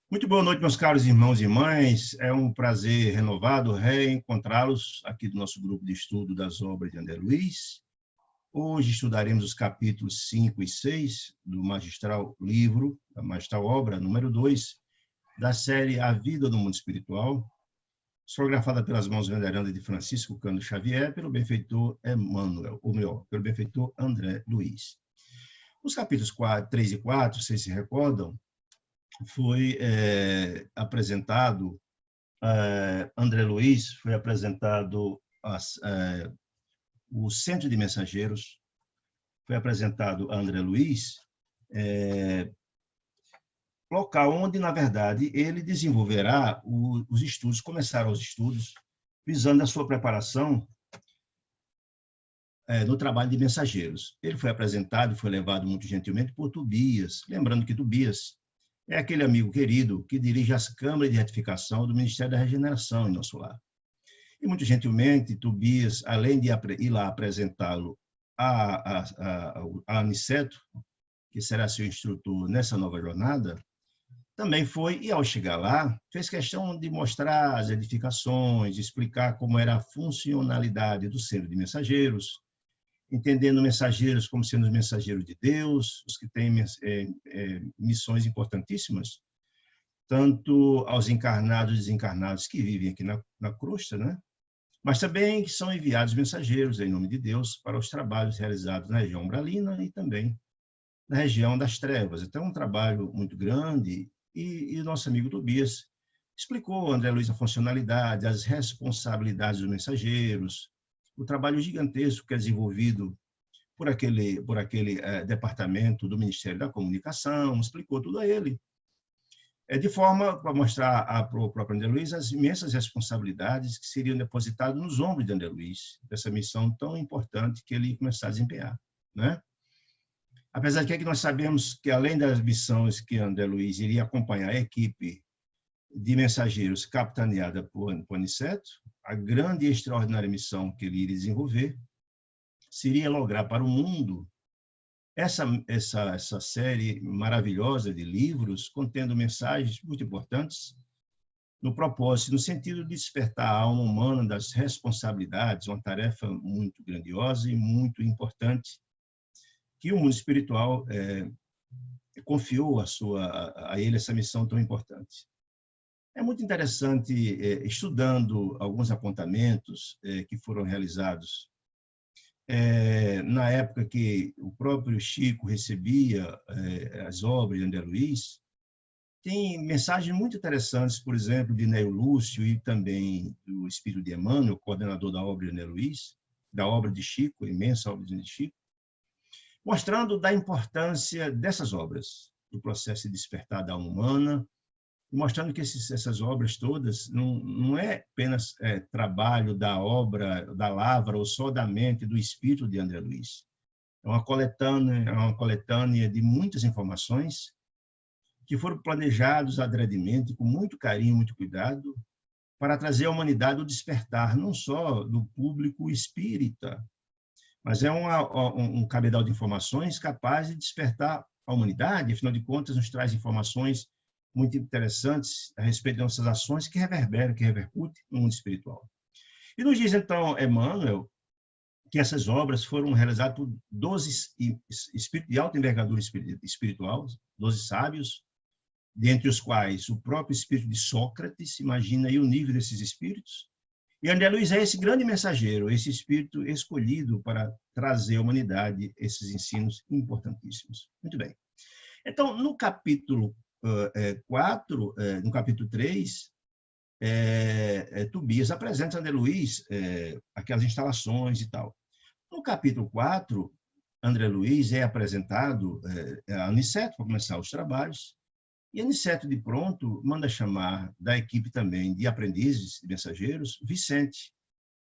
Muito boa noite, meus caros irmãos e irmãs. É um prazer renovado reencontrá-los aqui do nosso grupo de estudo das obras de André Luiz. Hoje estudaremos os capítulos 5 e 6 do magistral livro, da magistral obra número 2, da série A Vida do Mundo Espiritual, psicografada pelas mãos venerandas de Francisco Cândido Xavier, pelo benfeitor Emmanuel, ou melhor, pelo benfeitor André Luiz. Os capítulos 3 e 4, vocês se recordam, foi apresentado, André Luiz foi apresentado o Centro de Mensageiros, foi apresentado a André Luiz, local onde, na verdade, ele desenvolverá os estudos, começará os estudos, visando a sua preparação no trabalho de mensageiros. Ele foi apresentado e foi levado muito gentilmente por Tobias, lembrando que Tobias é aquele amigo querido que dirige as câmaras de retificação do Ministério da Regeneração em nosso lar. E, muito gentilmente, Tobias, além de ir lá apresentá-lo a Aniceto, que será seu instrutor nessa nova jornada, também foi, e ao chegar lá, fez questão de mostrar as edificações, explicar como era a funcionalidade do centro de mensageiros, entendendo mensageiros como sendo os mensageiros de Deus, os que têm missões importantíssimas, tanto aos encarnados e desencarnados que vivem aqui na crosta, né? Mas também que são enviados mensageiros, em nome de Deus, para os trabalhos realizados na região umbralina e também na região das trevas. Então, é um trabalho muito grande, e o nosso amigo Tobias explicou, André Luiz, a funcionalidade, as responsabilidades dos mensageiros, o trabalho gigantesco que é desenvolvido por aquele departamento do Ministério da Comunicação, explicou tudo a ele, de forma para mostrar para o próprio André Luiz as imensas responsabilidades que seriam depositadas nos ombros de André Luiz, dessa missão tão importante que ele ia começar a desempenhar, né? Apesar de que nós sabemos que, além das missões que André Luiz iria acompanhar a equipe de mensageiros capitaneada por Aniceto, a grande e extraordinária missão que ele iria desenvolver seria lograr para o mundo essa série maravilhosa de livros contendo mensagens muito importantes no propósito, no sentido de despertar a alma humana das responsabilidades, uma tarefa muito grandiosa e muito importante que o mundo espiritual confiou a ele essa missão tão importante. É muito interessante, estudando alguns apontamentos que foram realizados na época que o próprio Chico recebia as obras de André Luiz, tem mensagens muito interessantes, por exemplo, de Neo Lúcio e também do Espírito de Emmanuel, coordenador da obra de André Luiz, da obra de Chico, a imensa obra de Chico, mostrando da importância dessas obras, do processo de despertar da alma humana, mostrando que essas obras todas não é apenas trabalho da obra, da lavra, ou só da mente, do espírito de André Luiz. É uma coletânea de muitas informações que foram planejados adredemente, com muito carinho, muito cuidado, para trazer à humanidade o despertar, não só do público espírita, mas é um cabedal de informações capaz de despertar a humanidade, afinal de contas, nos traz informações muito interessantes a respeito de nossas ações que reverberam, que repercutem no mundo espiritual. E nos diz, então, Emmanuel, que essas obras foram realizadas por 12 espíritos de alta envergadura espiritual, 12 sábios, dentre os quais o próprio espírito de Sócrates, imagina aí o nível desses espíritos. E André Luiz é esse grande mensageiro, esse espírito escolhido para trazer à humanidade esses ensinos importantíssimos. Muito bem. Então, no capítulo 4, no capítulo 3, Tobias apresenta a André Luiz aquelas instalações e tal. No capítulo 4, André Luiz é apresentado a Aniceto para começar os trabalhos, e Aniceto, de pronto, manda chamar da equipe também de aprendizes, de mensageiros, Vicente,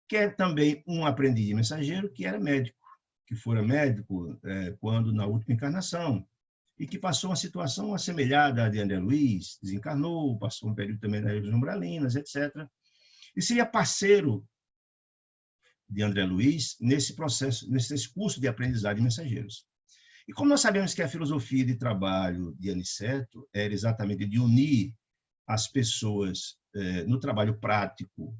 que é também um aprendiz de mensageiro que era médico, que fora médico quando na última encarnação, e que passou uma situação assemelhada à de André Luiz, desencarnou, passou um período também nas regiões umbralinas, etc. E seria parceiro de André Luiz nesse processo, nesse curso de aprendizagem de mensageiros. E como nós sabemos que a filosofia de trabalho de Aniceto era exatamente de unir as pessoas no trabalho prático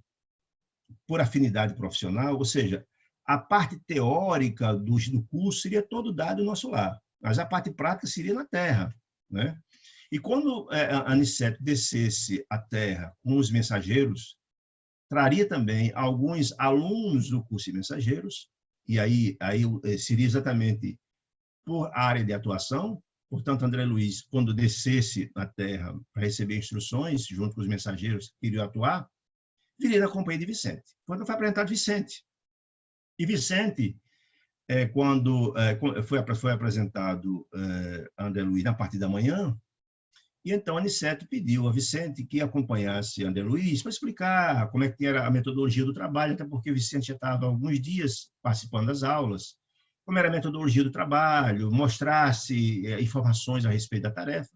por afinidade profissional, ou seja, a parte teórica do curso seria todo dado no nosso lar, mas a parte prática seria na terra, né? E quando a Aniceto descesse à terra com os mensageiros, traria também alguns alunos do curso de mensageiros, e aí seria exatamente por área de atuação. Portanto, André Luiz, quando descesse na terra para receber instruções, junto com os mensageiros que iriam atuar, viria na companhia de Vicente. Quando foi apresentado Vicente. E Vicente, quando foi apresentado André Luiz na parte da manhã, e então Aniceto pediu a Vicente que acompanhasse André Luiz para explicar como é que era a metodologia do trabalho, até porque Vicente já estava há alguns dias participando das aulas, como era a metodologia do trabalho, mostrasse informações a respeito da tarefa.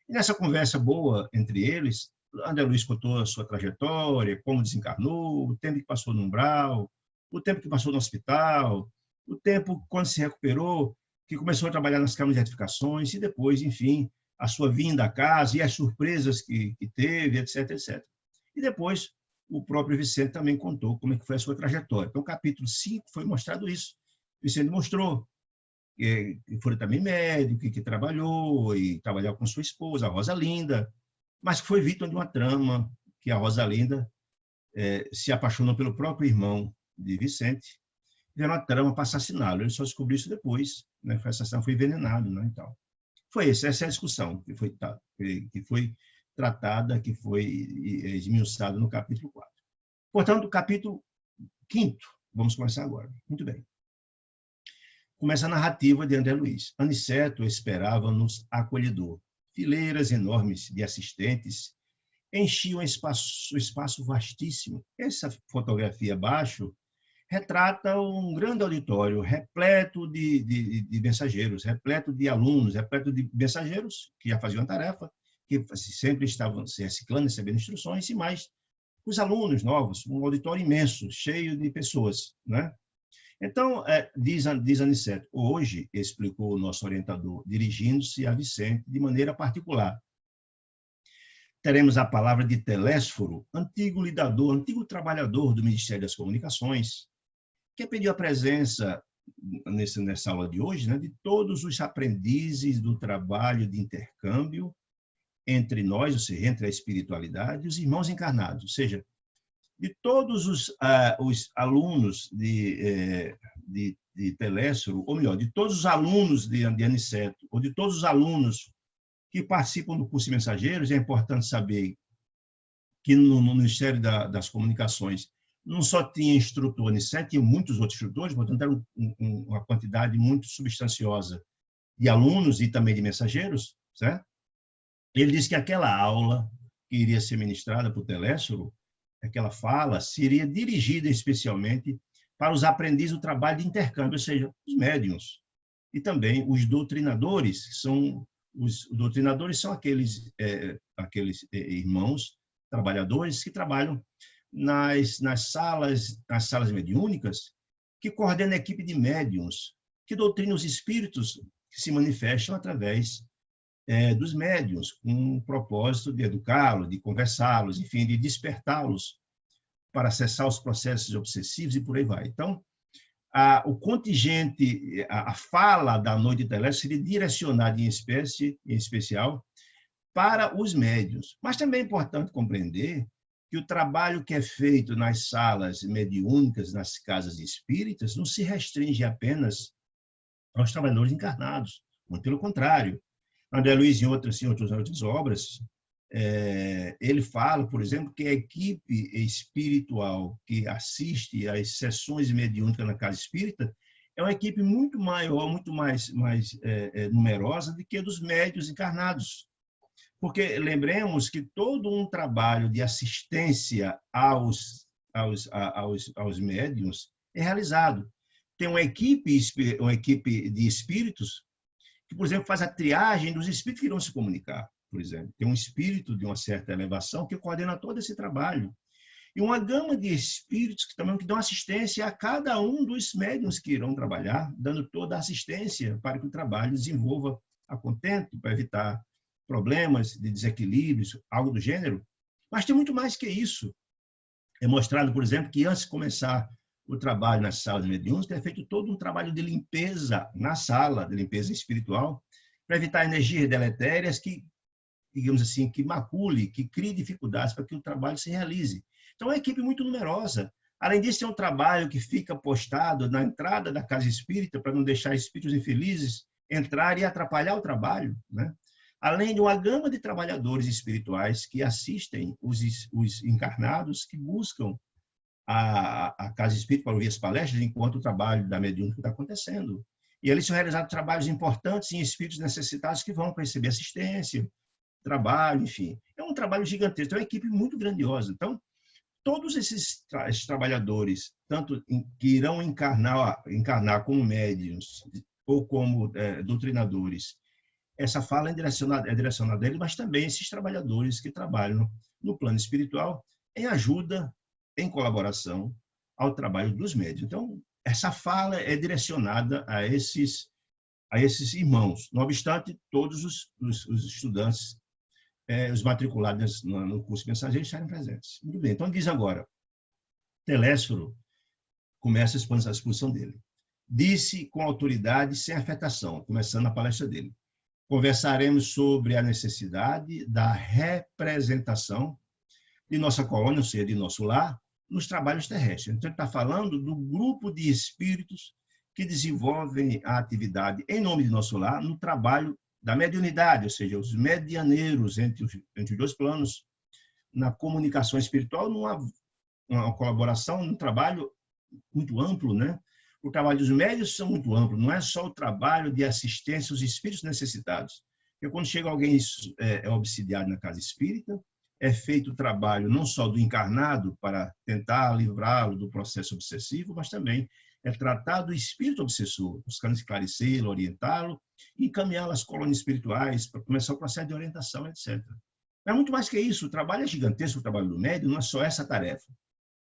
E nessa conversa boa entre eles, André Luiz contou a sua trajetória, como desencarnou, o tempo que passou no umbral, o tempo que passou no hospital, o tempo quando se recuperou, que começou a trabalhar nas câmaras de retificações e depois, enfim, a sua vinda à casa e as surpresas que teve, etc, etc. E depois, o próprio Vicente também contou como é que foi a sua trajetória. Então, no capítulo 5 foi mostrado isso. Vicente mostrou que foi também médico, que trabalhou e trabalhava com sua esposa, a Rosalinda, mas que foi vítima de uma trama, que a Rosalinda se apaixonou pelo próprio irmão de Vicente, e era uma trama para assassiná-lo. Ele só descobriu isso depois, né? Foi assassinado, foi envenenado, né? Então, essa é a discussão que foi tratada, que foi esmiuçada no capítulo 4. Portanto, capítulo 5, vamos começar agora. Muito bem. Começa a narrativa de André Luiz. Aniceto esperava-nos acolhedor. Fileiras enormes de assistentes enchiam o espaço vastíssimo. Essa fotografia abaixo retrata um grande auditório repleto de mensageiros, repleto de alunos, repleto de mensageiros que já faziam a tarefa, que sempre estavam se reciclando, recebendo instruções, e mais os alunos novos, um auditório imenso, cheio de pessoas, né? Então, diz Aniceto, hoje, explicou o nosso orientador, dirigindo-se a Vicente de maneira particular, teremos a palavra de Telésforo, antigo lidador, antigo trabalhador do Ministério das Comunicações, que pediu a presença, nessa aula de hoje, né, de todos os aprendizes do trabalho de intercâmbio entre nós, ou seja, entre a espiritualidade e os irmãos encarnados, ou seja, de todos os alunos de Telésforo, ou melhor, de todos os alunos de Aniceto, ou de todos os alunos que participam do curso de mensageiros. É importante saber que no Ministério das Comunicações não só tinha instrutor Aniceto, tinha muitos outros instrutores, portanto, era uma quantidade muito substanciosa de alunos e também de mensageiros, certo? Ele disse que aquela aula que iria ser ministrada por Telésforo, aquela fala, seria dirigida especialmente para os aprendizes do trabalho de intercâmbio, ou seja, os médiuns, e também os doutrinadores, que são os doutrinadores são aqueles irmãos trabalhadores que trabalham nas salas mediúnicas, que coordena a equipe de médiuns, que doutrina os espíritos que se manifestam através dos médiuns, com o propósito de educá-los, de conversá-los, enfim, de despertá-los para acessar os processos obsessivos e por aí vai. Então, o contingente, a fala da noite de Telésforo seria direcionada em especial para os médiuns. Mas também é importante compreender que o trabalho que é feito nas salas mediúnicas, nas casas espíritas, não se restringe apenas aos trabalhadores encarnados, muito pelo contrário. André Luiz, em outras obras, ele fala, por exemplo, que a equipe espiritual que assiste às sessões mediúnicas na casa espírita é uma equipe muito maior, muito mais numerosa do que a dos médiuns encarnados. Porque lembremos que todo um trabalho de assistência aos médiuns é realizado. Tem uma equipe de espíritos que, por exemplo, faz a triagem dos espíritos que irão se comunicar, por exemplo. Tem um espírito de uma certa elevação que coordena todo esse trabalho. E uma gama de espíritos que também dão assistência a cada um dos médiuns que irão trabalhar, dando toda a assistência para que o trabalho desenvolva a contento, para evitar problemas, de desequilíbrios, algo do gênero. Mas tem muito mais que isso. É mostrado, por exemplo, que antes de começar o trabalho nas salas mediúnicas, é feito todo um trabalho de limpeza na sala, de limpeza espiritual, para evitar energias deletérias que, digamos assim, que macule, que crie dificuldades para que o trabalho se realize. Então, é uma equipe muito numerosa. Além disso, é um trabalho que fica postado na entrada da casa espírita para não deixar espíritos infelizes entrar e atrapalhar o trabalho, né? Além de uma gama de trabalhadores espirituais que assistem os encarnados que buscam a casa espírita para ouvir as palestras enquanto o trabalho da mediúnica está acontecendo. E ali são realizados trabalhos importantes em espíritos necessitados que vão receber assistência, trabalho, enfim. É um trabalho gigantesco, é uma equipe muito grandiosa. Então, todos esses trabalhadores, tanto que irão encarnar como médiuns ou como doutrinadores, essa fala é direcionada a ele, mas também esses trabalhadores que trabalham no plano espiritual em ajuda, em colaboração ao trabalho dos médiuns. Então, essa fala é direcionada a esses irmãos. Não obstante, todos os estudantes, os matriculados no curso mensageiro, estarem presentes. Muito bem, então diz agora, Telésforo começa a exposição dele. Disse com autoridade, sem afetação, começando a palestra dele. Conversaremos sobre a necessidade da representação de nossa colônia, ou seja, de nosso lar, nos trabalhos terrestres. Então, ele está falando do grupo de espíritos que desenvolvem a atividade em nome de nosso lar no trabalho da mediunidade, ou seja, os medianeiros entre os dois planos, na comunicação espiritual, numa colaboração, num trabalho muito amplo, né? O trabalho dos médiuns são muito amplo, não é só o trabalho de assistência aos espíritos necessitados. Porque quando chega alguém obsidiado na casa espírita, é feito o trabalho não só do encarnado para tentar livrá-lo do processo obsessivo, mas também é tratado o espírito obsessor, buscando esclarecê-lo, orientá-lo e encaminhá-lo às colônias espirituais para começar o processo de orientação, etc. É muito mais que isso, o trabalho é gigantesco, o trabalho do médium não é só essa tarefa.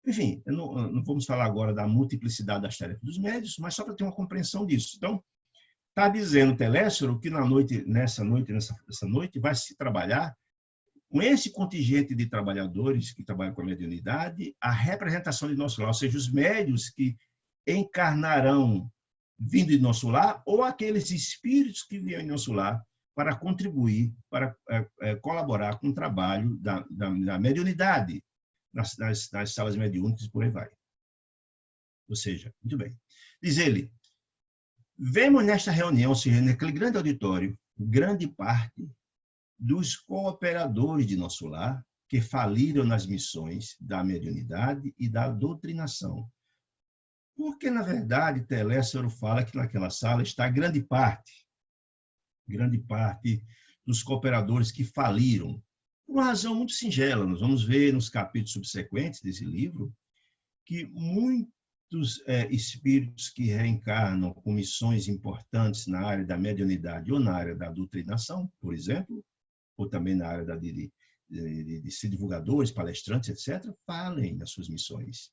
Enfim, não vamos falar agora da multiplicidade das tarefas dos médiuns, mas só para ter uma compreensão disso. Então, está dizendo Telésforo que nessa noite vai se trabalhar com esse contingente de trabalhadores que trabalham com a mediunidade, a representação de nosso lar, ou seja, os médiuns que encarnarão vindo de nosso lar ou aqueles espíritos que vêm em nosso lar para contribuir, para colaborar com o trabalho da mediunidade nas salas mediúnicas e por aí vai. Ou seja, muito bem. Diz ele, vemos nesta reunião, ou seja, naquele grande auditório, grande parte dos cooperadores de nosso lar que faliram nas missões da mediunidade e da doutrinação. Porque, na verdade, Telésforo fala que naquela sala está grande parte dos cooperadores que faliram, por uma razão muito singela. Nós vamos ver nos capítulos subsequentes desse livro que muitos espíritos que reencarnam com missões importantes na área da mediunidade ou na área da doutrinação, por exemplo, ou também na área de ser divulgadores, palestrantes, etc., falem das suas missões.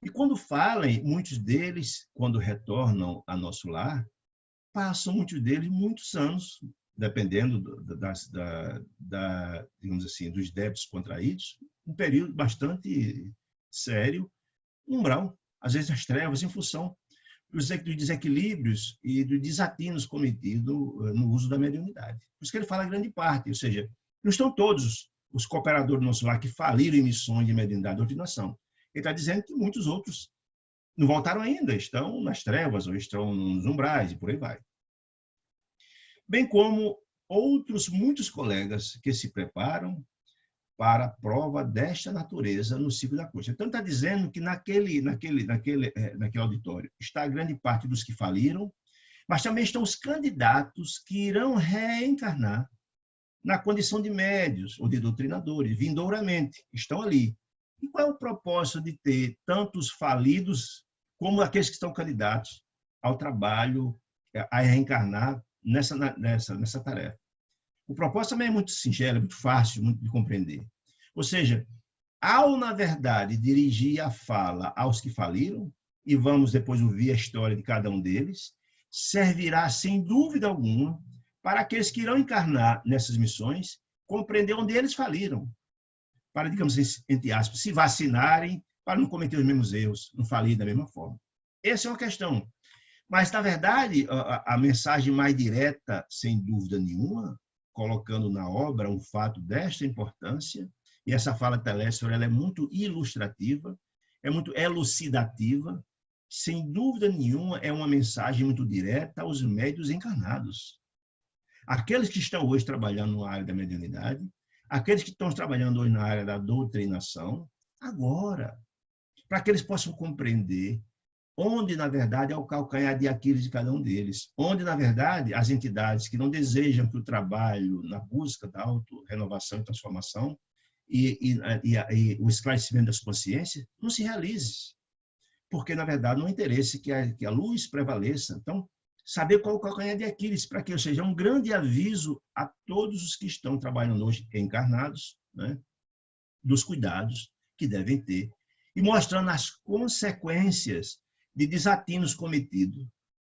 E quando falem, muitos deles, quando retornam a nosso lar, passam muitos deles muitos anos, dependendo digamos assim, dos débitos contraídos, um período bastante sério, umbral, às vezes nas trevas, em função dos desequilíbrios e dos desatinos cometidos no uso da mediunidade. Por isso que ele fala grande parte, ou seja, não estão todos os cooperadores do nosso lar que faliram em missões de mediunidade e doutrinação. Ele está dizendo que muitos outros não voltaram ainda, estão nas trevas ou estão nos umbrais e por aí vai. Bem como muitos colegas que se preparam para a prova desta natureza no ciclo da coxa. Então, está dizendo que naquele auditório está a grande parte dos que faliram, mas também estão os candidatos que irão reencarnar na condição de médios ou de doutrinadores, vindouramente, estão ali. E qual é o propósito de ter tantos falidos como aqueles que estão candidatos ao trabalho, a reencarnar nessa tarefa? O propósito também é muito singelo, muito fácil, muito de compreender. Ou seja, ao, na verdade, dirigir a fala aos que faliram, e vamos depois ouvir a história de cada um deles, servirá, sem dúvida alguma, para aqueles que irão encarnar nessas missões, compreender onde eles faliram, para, digamos, entre aspas, se vacinarem, para não cometer os mesmos erros, não falir da mesma forma. Essa é uma questão. Mas, na verdade, a mensagem mais direta, sem dúvida nenhuma, colocando na obra um fato desta importância, e essa fala de Telésforo, ela é muito ilustrativa, é muito elucidativa, sem dúvida nenhuma, é uma mensagem muito direta aos médiuns encarnados. Aqueles que estão hoje trabalhando na área da mediunidade, aqueles que estão trabalhando hoje na área da doutrinação, agora, para que eles possam compreender onde, na verdade, é o calcanhar de Aquiles de cada um deles, onde, na verdade, as entidades que não desejam que o trabalho na busca da auto-renovação e transformação e o esclarecimento das consciências não se realize, porque, na verdade, não há interesse que a luz prevaleça. Então, saber qual é o calcanhar de Aquiles, para que seja um grande aviso a todos os que estão trabalhando hoje encarnados, né, dos cuidados que devem ter, e mostrando as consequências de desatinos cometidos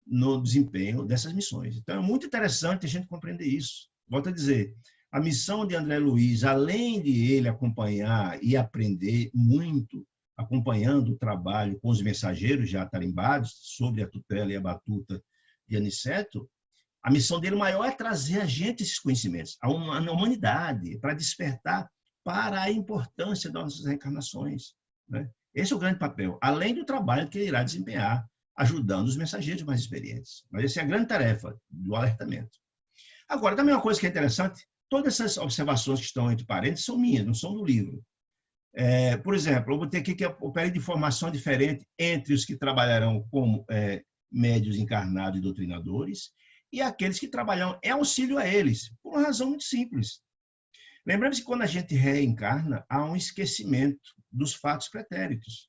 no desempenho dessas missões. Então, é muito interessante a gente compreender isso. Volto a dizer, a missão de André Luiz, além de ele acompanhar e aprender muito, acompanhando o trabalho com os mensageiros já tarimbados, sobre a tutela e a batuta de Aniceto, a missão dele maior é trazer a gente esses conhecimentos, a humanidade, para despertar para a importância das nossas reencarnações, né? Esse é o grande papel, além do trabalho que ele irá desempenhar, ajudando os mensageiros mais experientes. Mas essa é a grande tarefa do alertamento. Agora, também uma coisa que é interessante, todas essas observações que estão entre parênteses são minhas, não são do livro. Por exemplo, eu botei aqui que o período de formação é diferente entre os que trabalharão como médios encarnados e doutrinadores e aqueles que trabalham em auxílio a eles, por uma razão muito simples. Lembramos que quando a gente reencarna, há um esquecimento dos fatos pretéritos.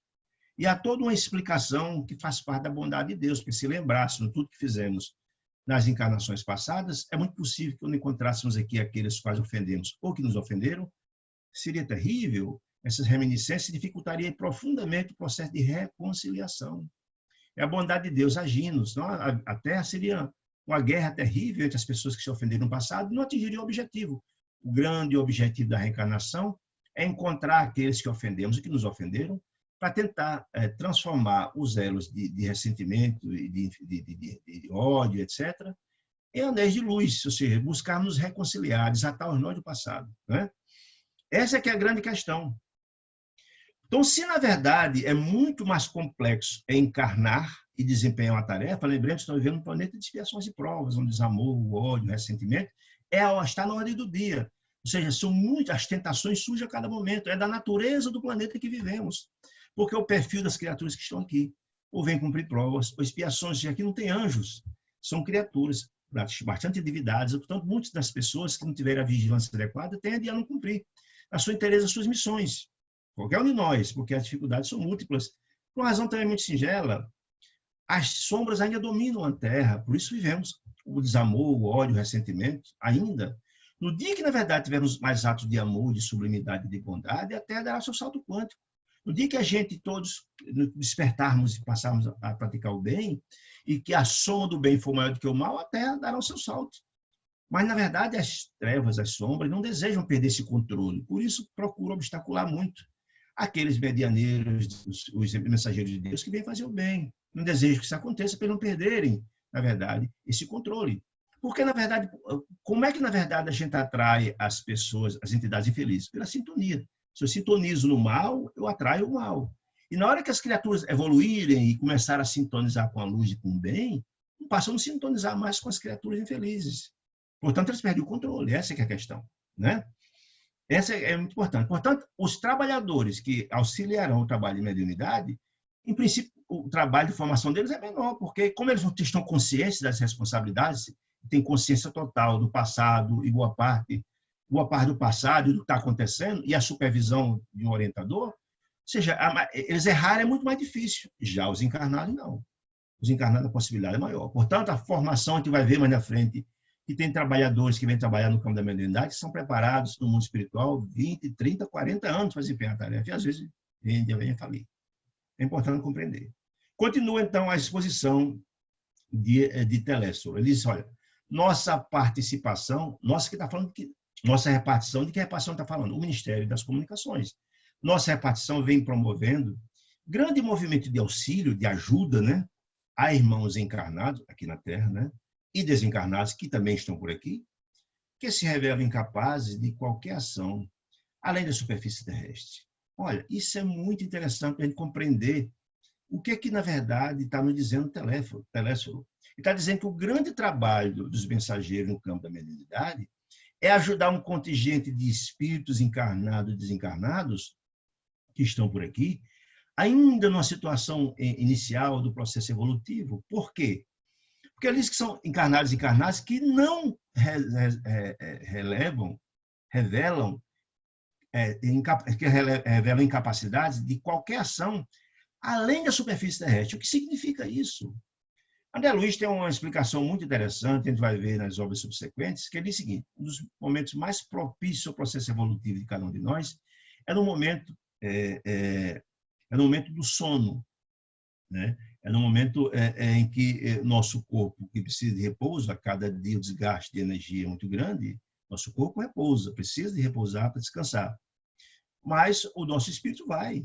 E há toda uma explicação que faz parte da bondade de Deus, porque se lembrássemos tudo que fizemos nas encarnações passadas, é muito possível que quando encontrássemos aqui aqueles quais ofendemos ou que nos ofenderam, seria terrível, essas reminiscências dificultariam profundamente o processo de reconciliação. É a bondade de Deus agindo, senão a Terra seria uma guerra terrível entre as pessoas que se ofenderam no passado e não atingiria o objetivo. O grande objetivo da reencarnação é encontrar aqueles que ofendemos e que nos ofenderam, para tentar transformar os elos de ressentimento e de ódio, etc., em anéis de luz, ou seja, buscar nos reconciliar, desatar os nós do passado, né? Essa é que é a grande questão. Então, se na verdade é muito mais complexo encarnar e desempenhar uma tarefa, lembremos que estamos vivendo um planeta de expiações e provas, onde o desamor, o ódio, o ressentimento, está na ordem do dia. Ou seja, são muitas, as tentações surgem a cada momento, é da natureza do planeta que vivemos, porque é o perfil das criaturas que estão aqui, ou vêm cumprir provas, ou expiações, aqui não tem anjos, são criaturas bastante endividadas, portanto, muitas das pessoas que não tiverem a vigilância adequada tendem a não cumprir a sua interesse, as suas missões, qualquer um de nós, porque as dificuldades são múltiplas, por uma razão também muito singela, as sombras ainda dominam a Terra, por isso vivemos o desamor, o ódio, o ressentimento, ainda. No dia que, na verdade, tivermos mais atos de amor, de sublimidade e de bondade, a Terra dará seu salto quântico. No dia que a gente todos despertarmos e passarmos a praticar o bem, e que a soma do bem for maior do que o mal, a Terra dará o seu salto. Mas, na verdade, as trevas, as sombras, não desejam perder esse controle. Por isso, procuram obstacular muito aqueles medianeiros, os mensageiros de Deus, que vêm fazer o bem. Não desejam que isso aconteça para não perderem, na verdade, esse controle. Porque, na verdade, como é que, na verdade, a gente atrai as pessoas, as entidades infelizes? Pela sintonia. Se eu sintonizo no mal, eu atraio o mal. E na hora que as criaturas evoluírem e começarem a sintonizar com a luz e com o bem, não passam a não sintonizar mais com as criaturas infelizes. Portanto, eles perdem o controle. Essa é que é a questão, né? Essa é muito importante. Portanto, os trabalhadores que auxiliarão o trabalho de mediunidade, em princípio, o trabalho de formação deles é menor, porque como eles não estão conscientes das responsabilidades, têm consciência total do passado e boa parte do passado e do que está acontecendo, e a supervisão de um orientador, ou seja, eles errarem é muito mais difícil. Já os encarnados, não. Os encarnados, a possibilidade é maior. Portanto, a formação, a gente vai ver mais na frente, que tem trabalhadores que vêm trabalhar no campo da mediunidade, que são preparados no mundo espiritual 20, 30, 40 anos para desempenhar a tarefa, e às vezes vem a falir. É importante compreender. Continua, então, a exposição de Telésforo. Ele diz, olha, nossa participação, nossa que está falando que nossa repartição, de que repartição está falando? O Ministério das Comunicações. Nossa repartição vem promovendo grande movimento de auxílio, de ajuda, né, a irmãos encarnados aqui na Terra, né, e desencarnados que também estão por aqui, que se revelam incapazes de qualquer ação além da superfície terrestre. Olha, isso é muito interessante para a gente compreender o que na verdade está nos dizendo o Telésforo. Ele está dizendo que o grande trabalho dos mensageiros no campo da mediunidade é ajudar um contingente de espíritos encarnados e desencarnados que estão por aqui, ainda numa situação inicial do processo evolutivo. Por quê? Porque eles que são encarnados e encarnados que não revelam incapacidades de qualquer ação além da superfície terrestre. O que significa isso? André Luiz tem uma explicação muito interessante, a gente vai ver nas obras subsequentes, que ele diz o seguinte: um dos momentos mais propícios ao processo evolutivo de cada um de nós é no momento, no momento do sono, né? É no momento em que nosso corpo, que precisa de repouso, a cada dia o desgaste de energia é muito grande, nosso corpo repousa, precisa de repousar para descansar. Mas o nosso espírito vai,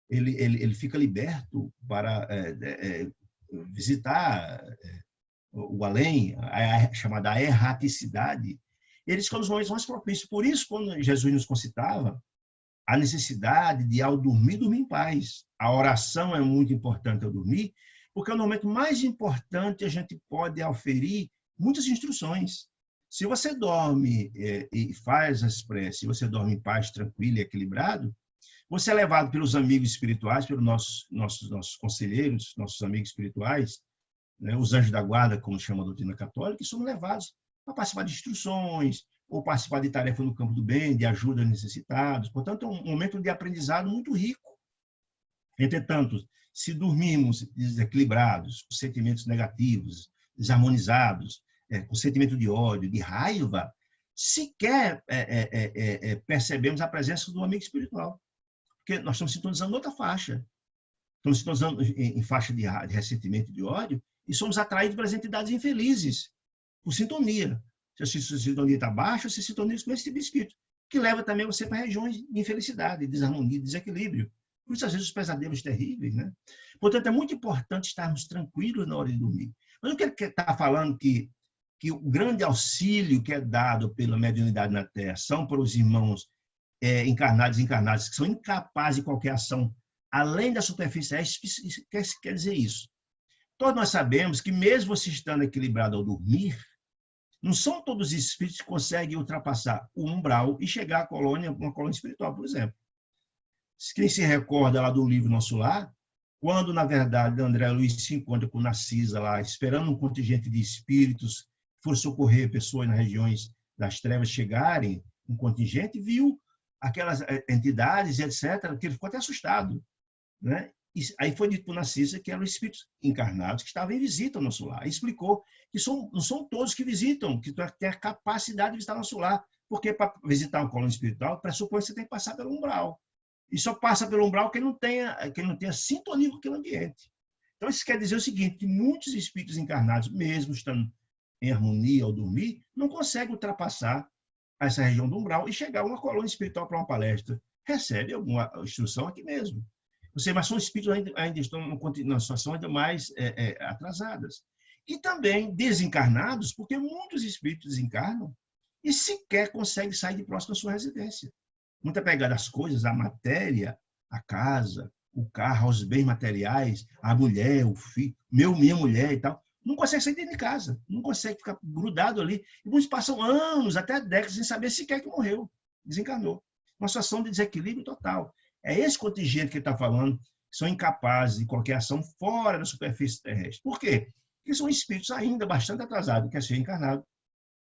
ele fica liberto para visitar o além, a chamada erraticidade. Eles ficam nos momentos mais propícios. Por isso, quando Jesus nos concitava a necessidade de, ao dormir, dormir em paz. A oração é muito importante ao dormir, porque é o momento mais importante a gente pode oferir muitas instruções. Se você dorme e faz as preces, se você dorme em paz, tranquilo e equilibrado, você é levado pelos amigos espirituais, pelos nossos conselheiros, nossos amigos espirituais, né, os anjos da guarda, como chama a doutrina católica, que são levados a participar de instruções, ou participar de tarefa no campo do bem, de ajuda a necessitados. Portanto, é um momento de aprendizado muito rico. Entretanto, se dormirmos desequilibrados, com sentimentos negativos, desarmonizados, com sentimento de ódio, de raiva, sequer percebemos a presença do amigo espiritual. Porque nós estamos sintonizando outra faixa. Estamos sintonizando em faixa de ressentimento e de ódio e somos atraídos pelas entidades infelizes, por sintonia. Se a sintonia está baixa, você sintoniza com esse tipo de espírito, que leva também você para regiões de infelicidade, desarmonia, desequilíbrio. Por isso, às vezes, os pesadelos terríveis, né? Portanto, é muito importante estarmos tranquilos na hora de dormir. Mas eu quero estar falando que o grande auxílio que é dado pela mediunidade na Terra são para os irmãos encarnados e encarnados, que são incapazes de qualquer ação, além da superfície terrestre. Quer dizer isso. Todos nós sabemos que, mesmo você estando equilibrado ao dormir, não são todos os espíritos que conseguem ultrapassar o umbral e chegar a uma colônia espiritual, por exemplo. Quem se recorda lá do livro Nosso Lar, quando, na verdade, André Luiz se encontra com Narcisa lá, esperando um contingente de espíritos que for socorrer pessoas nas regiões das trevas chegarem, um contingente, viu aquelas entidades, etc., que ele ficou até assustado, né? E aí foi dito por Narcisa que eram espíritos encarnados que estavam em visita ao nosso lar. E explicou que não são todos que visitam, que tem a capacidade de visitar o nosso lar, porque para visitar uma colônia espiritual, pressupõe que você tem que passar pelo umbral. E só passa pelo umbral quem não tenha sintonia com aquele ambiente. Então, isso quer dizer o seguinte, que muitos espíritos encarnados, mesmo estando em harmonia ao dormir, não conseguem ultrapassar essa região do umbral e chegar a uma colônia espiritual para uma palestra. Recebe alguma instrução aqui mesmo. Mas são espíritos ainda estão numa situação ainda mais atrasadas. E também desencarnados, porque muitos espíritos desencarnam e sequer conseguem sair de próximo da sua residência. Muito apegado às coisas, à matéria, à casa, o carro, aos bens materiais, a mulher, o filho, minha mulher e tal. Não consegue sair de casa, não consegue ficar grudado ali. E muitos passam anos, até décadas, sem saber sequer que morreu, desencarnou. Uma situação de desequilíbrio total. É esse contingente que ele está falando, que são incapazes de qualquer ação fora da superfície terrestre. Por quê? Porque são espíritos ainda bastante atrasados, quer ser encarnado,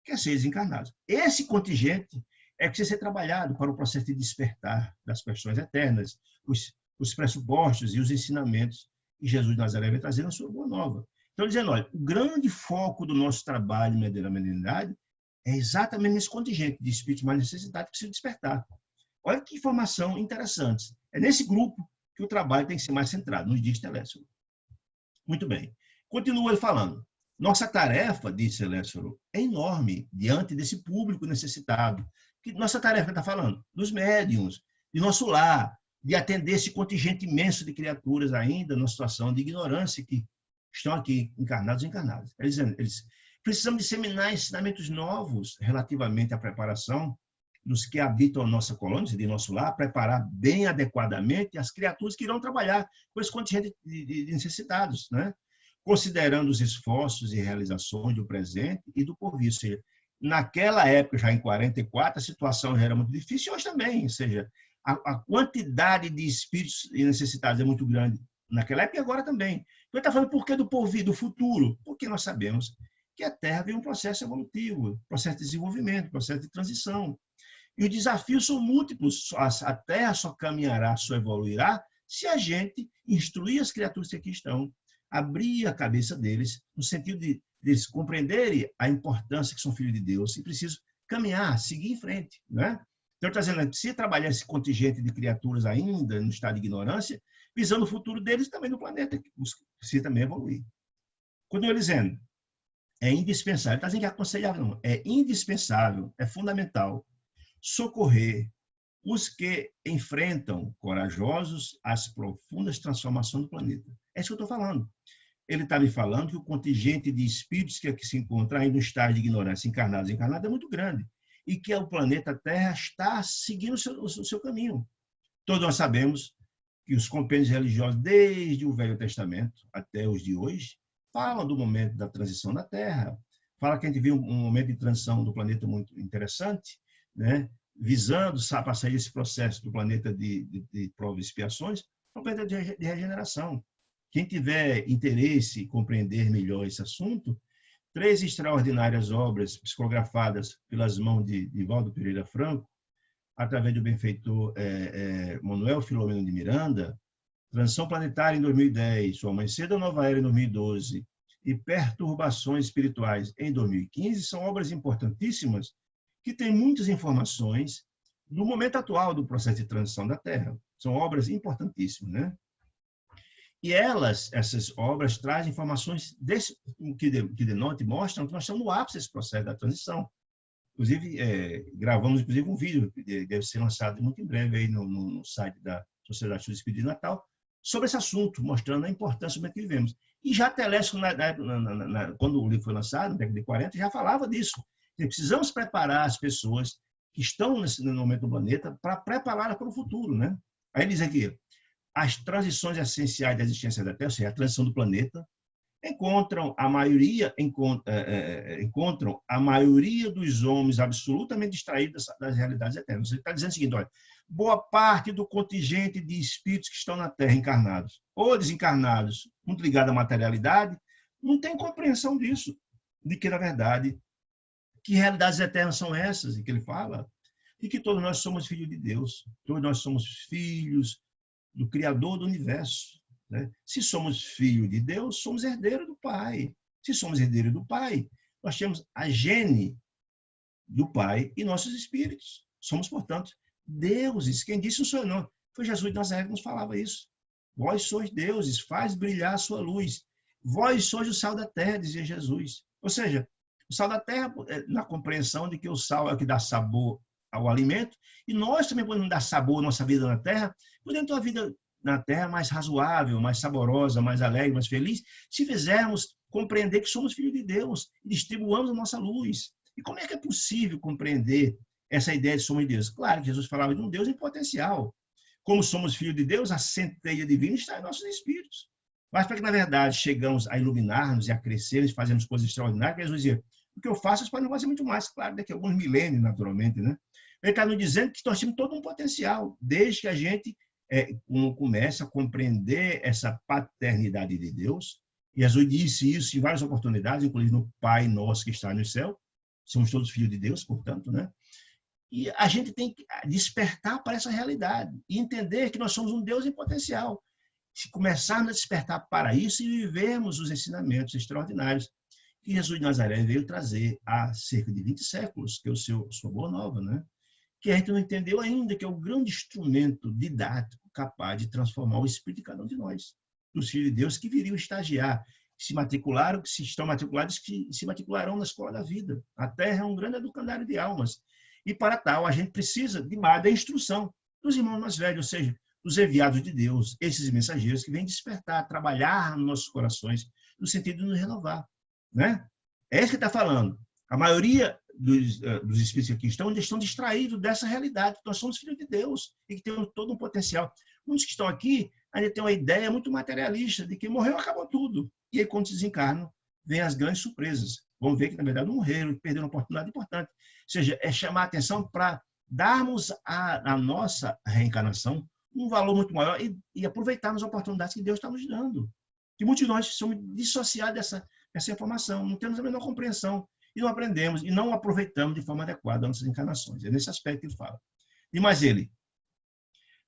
quer ser desencarnado. Esse contingente é que precisa ser trabalhado para o processo de despertar das questões eternas, os pressupostos e os ensinamentos que Jesus de Nazaré vai trazer na sua Boa Nova. Então, dizendo, olha, o grande foco do nosso trabalho na mediunidade é exatamente nesse contingente de espíritos mais necessitados que precisam despertar. Olha que informação interessante. É nesse grupo que o trabalho tem que ser mais centrado, nos dias Telésforo. Muito bem. Continua ele falando. Nossa tarefa, disse Lessoro, é enorme diante desse público necessitado. Nossa tarefa está falando dos médiuns, de nosso lar, de atender esse contingente imenso de criaturas ainda numa situação de ignorância que estão aqui, encarnados e encarnados. Eles precisam disseminar ensinamentos novos relativamente à preparação dos que habitam a nossa colônia, de nosso lar, preparar bem adequadamente as criaturas que irão trabalhar com esse contingente de necessitados, né? Considerando os esforços e realizações do presente e do porvir. Ou seja, naquela época, já em 44, a situação já era muito difícil, hoje também. Ou seja, a quantidade de espíritos necessitados é muito grande naquela época e agora também. Então, ele está falando por que do porvir, do futuro? Porque nós sabemos que a Terra vem um processo evolutivo, processo de desenvolvimento, processo de transição. E os desafios são múltiplos. A Terra só caminhará, só evoluirá, se a gente instruir as criaturas que aqui estão, abrir a cabeça deles, no sentido de eles compreenderem a importância que são filhos de Deus e precisam caminhar, seguir em frente, né? Então, está dizendo, precisa trabalhar esse contingente de criaturas ainda no estado de ignorância, visando o futuro deles e também do planeta, que precisa também evoluir. Continua dizendo, é indispensável, está dizendo que é aconselhável, não, é indispensável, é fundamental socorrer os que enfrentam corajosos as profundas transformações do planeta. É isso que eu estou falando. Ele está me falando que o contingente de espíritos que aqui se encontra aí no estágio de ignorância, encarnados e encarnados, é muito grande. E que o planeta Terra está seguindo o seu caminho. Todos nós sabemos que os compêndios religiosos, desde o Velho Testamento até os de hoje, falam do momento da transição da Terra. Fala que a gente viu um momento de transição do planeta muito interessante, né? Visando para sair desse processo do planeta de provas e expiações, um planeta de regeneração. Quem tiver interesse em compreender melhor esse assunto, 3 extraordinárias obras psicografadas pelas mãos de Valdo Pereira Franco, através do benfeitor Manuel Filomeno de Miranda, Transição Planetária em 2010, O Amanhecer da Nova Era em 2012 e Perturbações Espirituais em 2015, são obras importantíssimas que têm muitas informações do momento atual do processo de transição da Terra. São obras importantíssimas, né? E essas obras trazem informações que denotam e mostram que nós estamos no ápice desse processo da transição. Inclusive, gravamos um vídeo que deve ser lançado muito em breve aí no site da Sociedade dos Espíritos de Natal, sobre esse assunto, mostrando a importância do momento que vivemos. E já Telésco, quando o livro foi lançado, na década de 40, já falava disso. Precisamos preparar as pessoas que estão no momento do planeta para prepará-las para o futuro, né? Aí ele diz aqui, as transições essenciais da existência da Terra, ou seja, a transição do planeta, encontram a maioria dos homens absolutamente distraídos das realidades eternas. Você está dizendo o seguinte, olha, boa parte do contingente de espíritos que estão na Terra encarnados ou desencarnados, muito ligado à materialidade, não tem compreensão disso, de que, na verdade, que realidades eternas são essas, e que ele fala, e que todos nós somos filhos de Deus, todos nós somos filhos do Criador do Universo. Né? Se somos filhos de Deus, somos herdeiros do Pai. Se somos herdeiros do Pai, nós temos a gene do Pai e nossos espíritos. Somos, portanto, deuses. Quem disse não sou eu, não. Foi Jesus de Nazaré que nos falava isso. Vós sois deuses, faz brilhar a sua luz. Vós sois o sal da terra, dizia Jesus. Ou seja, o sal da terra, na compreensão de que o sal é o que dá sabor ao alimento, e nós também podemos dar sabor à nossa vida na terra, podemos ter uma vida na terra mais razoável, mais saborosa, mais alegre, mais feliz, se fizermos compreender que somos filhos de Deus e distribuamos a nossa luz. E como é que é possível compreender essa ideia de somos de Deus? Claro que Jesus falava de um Deus em potencial. Como somos filhos de Deus, a centelha divina está em nossos espíritos. Mas para que, na verdade, chegamos a iluminar-nos e a crescer, e fazemos coisas extraordinárias, Jesus dizia, o que eu faço, vocês podem fazer muito mais, claro, daqui a alguns milênios, naturalmente, né? Ele está nos dizendo que nós temos todo um potencial, desde que a gente comece a compreender essa paternidade de Deus. E Jesus disse isso em várias oportunidades, inclusive no Pai Nosso que está no céu. Somos todos filhos de Deus, portanto, né? E a gente tem que despertar para essa realidade e entender que nós somos um Deus em potencial. Se começarmos a despertar para isso e vivermos os ensinamentos extraordinários que Jesus de Nazaré veio trazer há cerca de 20 séculos, que é sua boa nova, né? Que a gente não entendeu ainda, que é o grande instrumento didático capaz de transformar o espírito de cada um de nós, dos filhos de Deus que viriam estagiar, se matricularam, que se estão matriculados, que se matricularão na escola da vida. A Terra é um grande educandário de almas. E para tal, a gente precisa de mais da instrução dos irmãos mais velhos, ou seja, dos enviados de Deus, esses mensageiros que vêm despertar, trabalhar nos nossos corações, no sentido de nos renovar. Né? É isso que está falando. A maioria dos espíritos que aqui estão distraídos dessa realidade. Nós somos filhos de Deus e que temos todo um potencial. Muitos que estão aqui ainda têm uma ideia muito materialista de que morreu, acabou tudo. E aí, quando se desencarnam, vem as grandes surpresas. Vão ver que, na verdade, não morreram, perderam uma oportunidade importante. Ou seja, é chamar a atenção para darmos à nossa reencarnação um valor muito maior e aproveitarmos as oportunidades que Deus está nos dando. E muitos de nós somos dissociados dessa informação, não temos a menor compreensão, e não aprendemos, e não aproveitamos de forma adequada as nossas encarnações. É nesse aspecto que ele fala. E mais ele,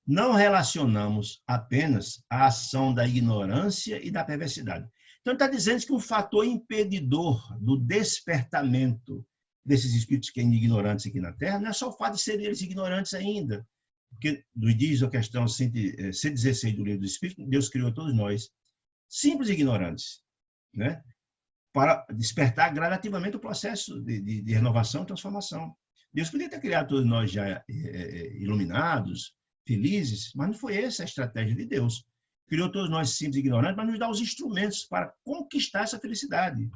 não relacionamos apenas a ação da ignorância e da perversidade. Então, ele está dizendo que um fator impedidor do despertamento desses espíritos que ainda ignorantes aqui na Terra não é só o fato de serem eles ignorantes ainda, porque diz a questão 116 do Livro do Espírito, Deus criou todos nós simples e ignorantes, né? Para despertar gradativamente o processo de renovação e transformação. Deus podia ter criado todos nós já iluminados, felizes, mas não foi essa a estratégia de Deus. Criou todos nós simples e ignorantes, mas nos dá os instrumentos para conquistar essa felicidade,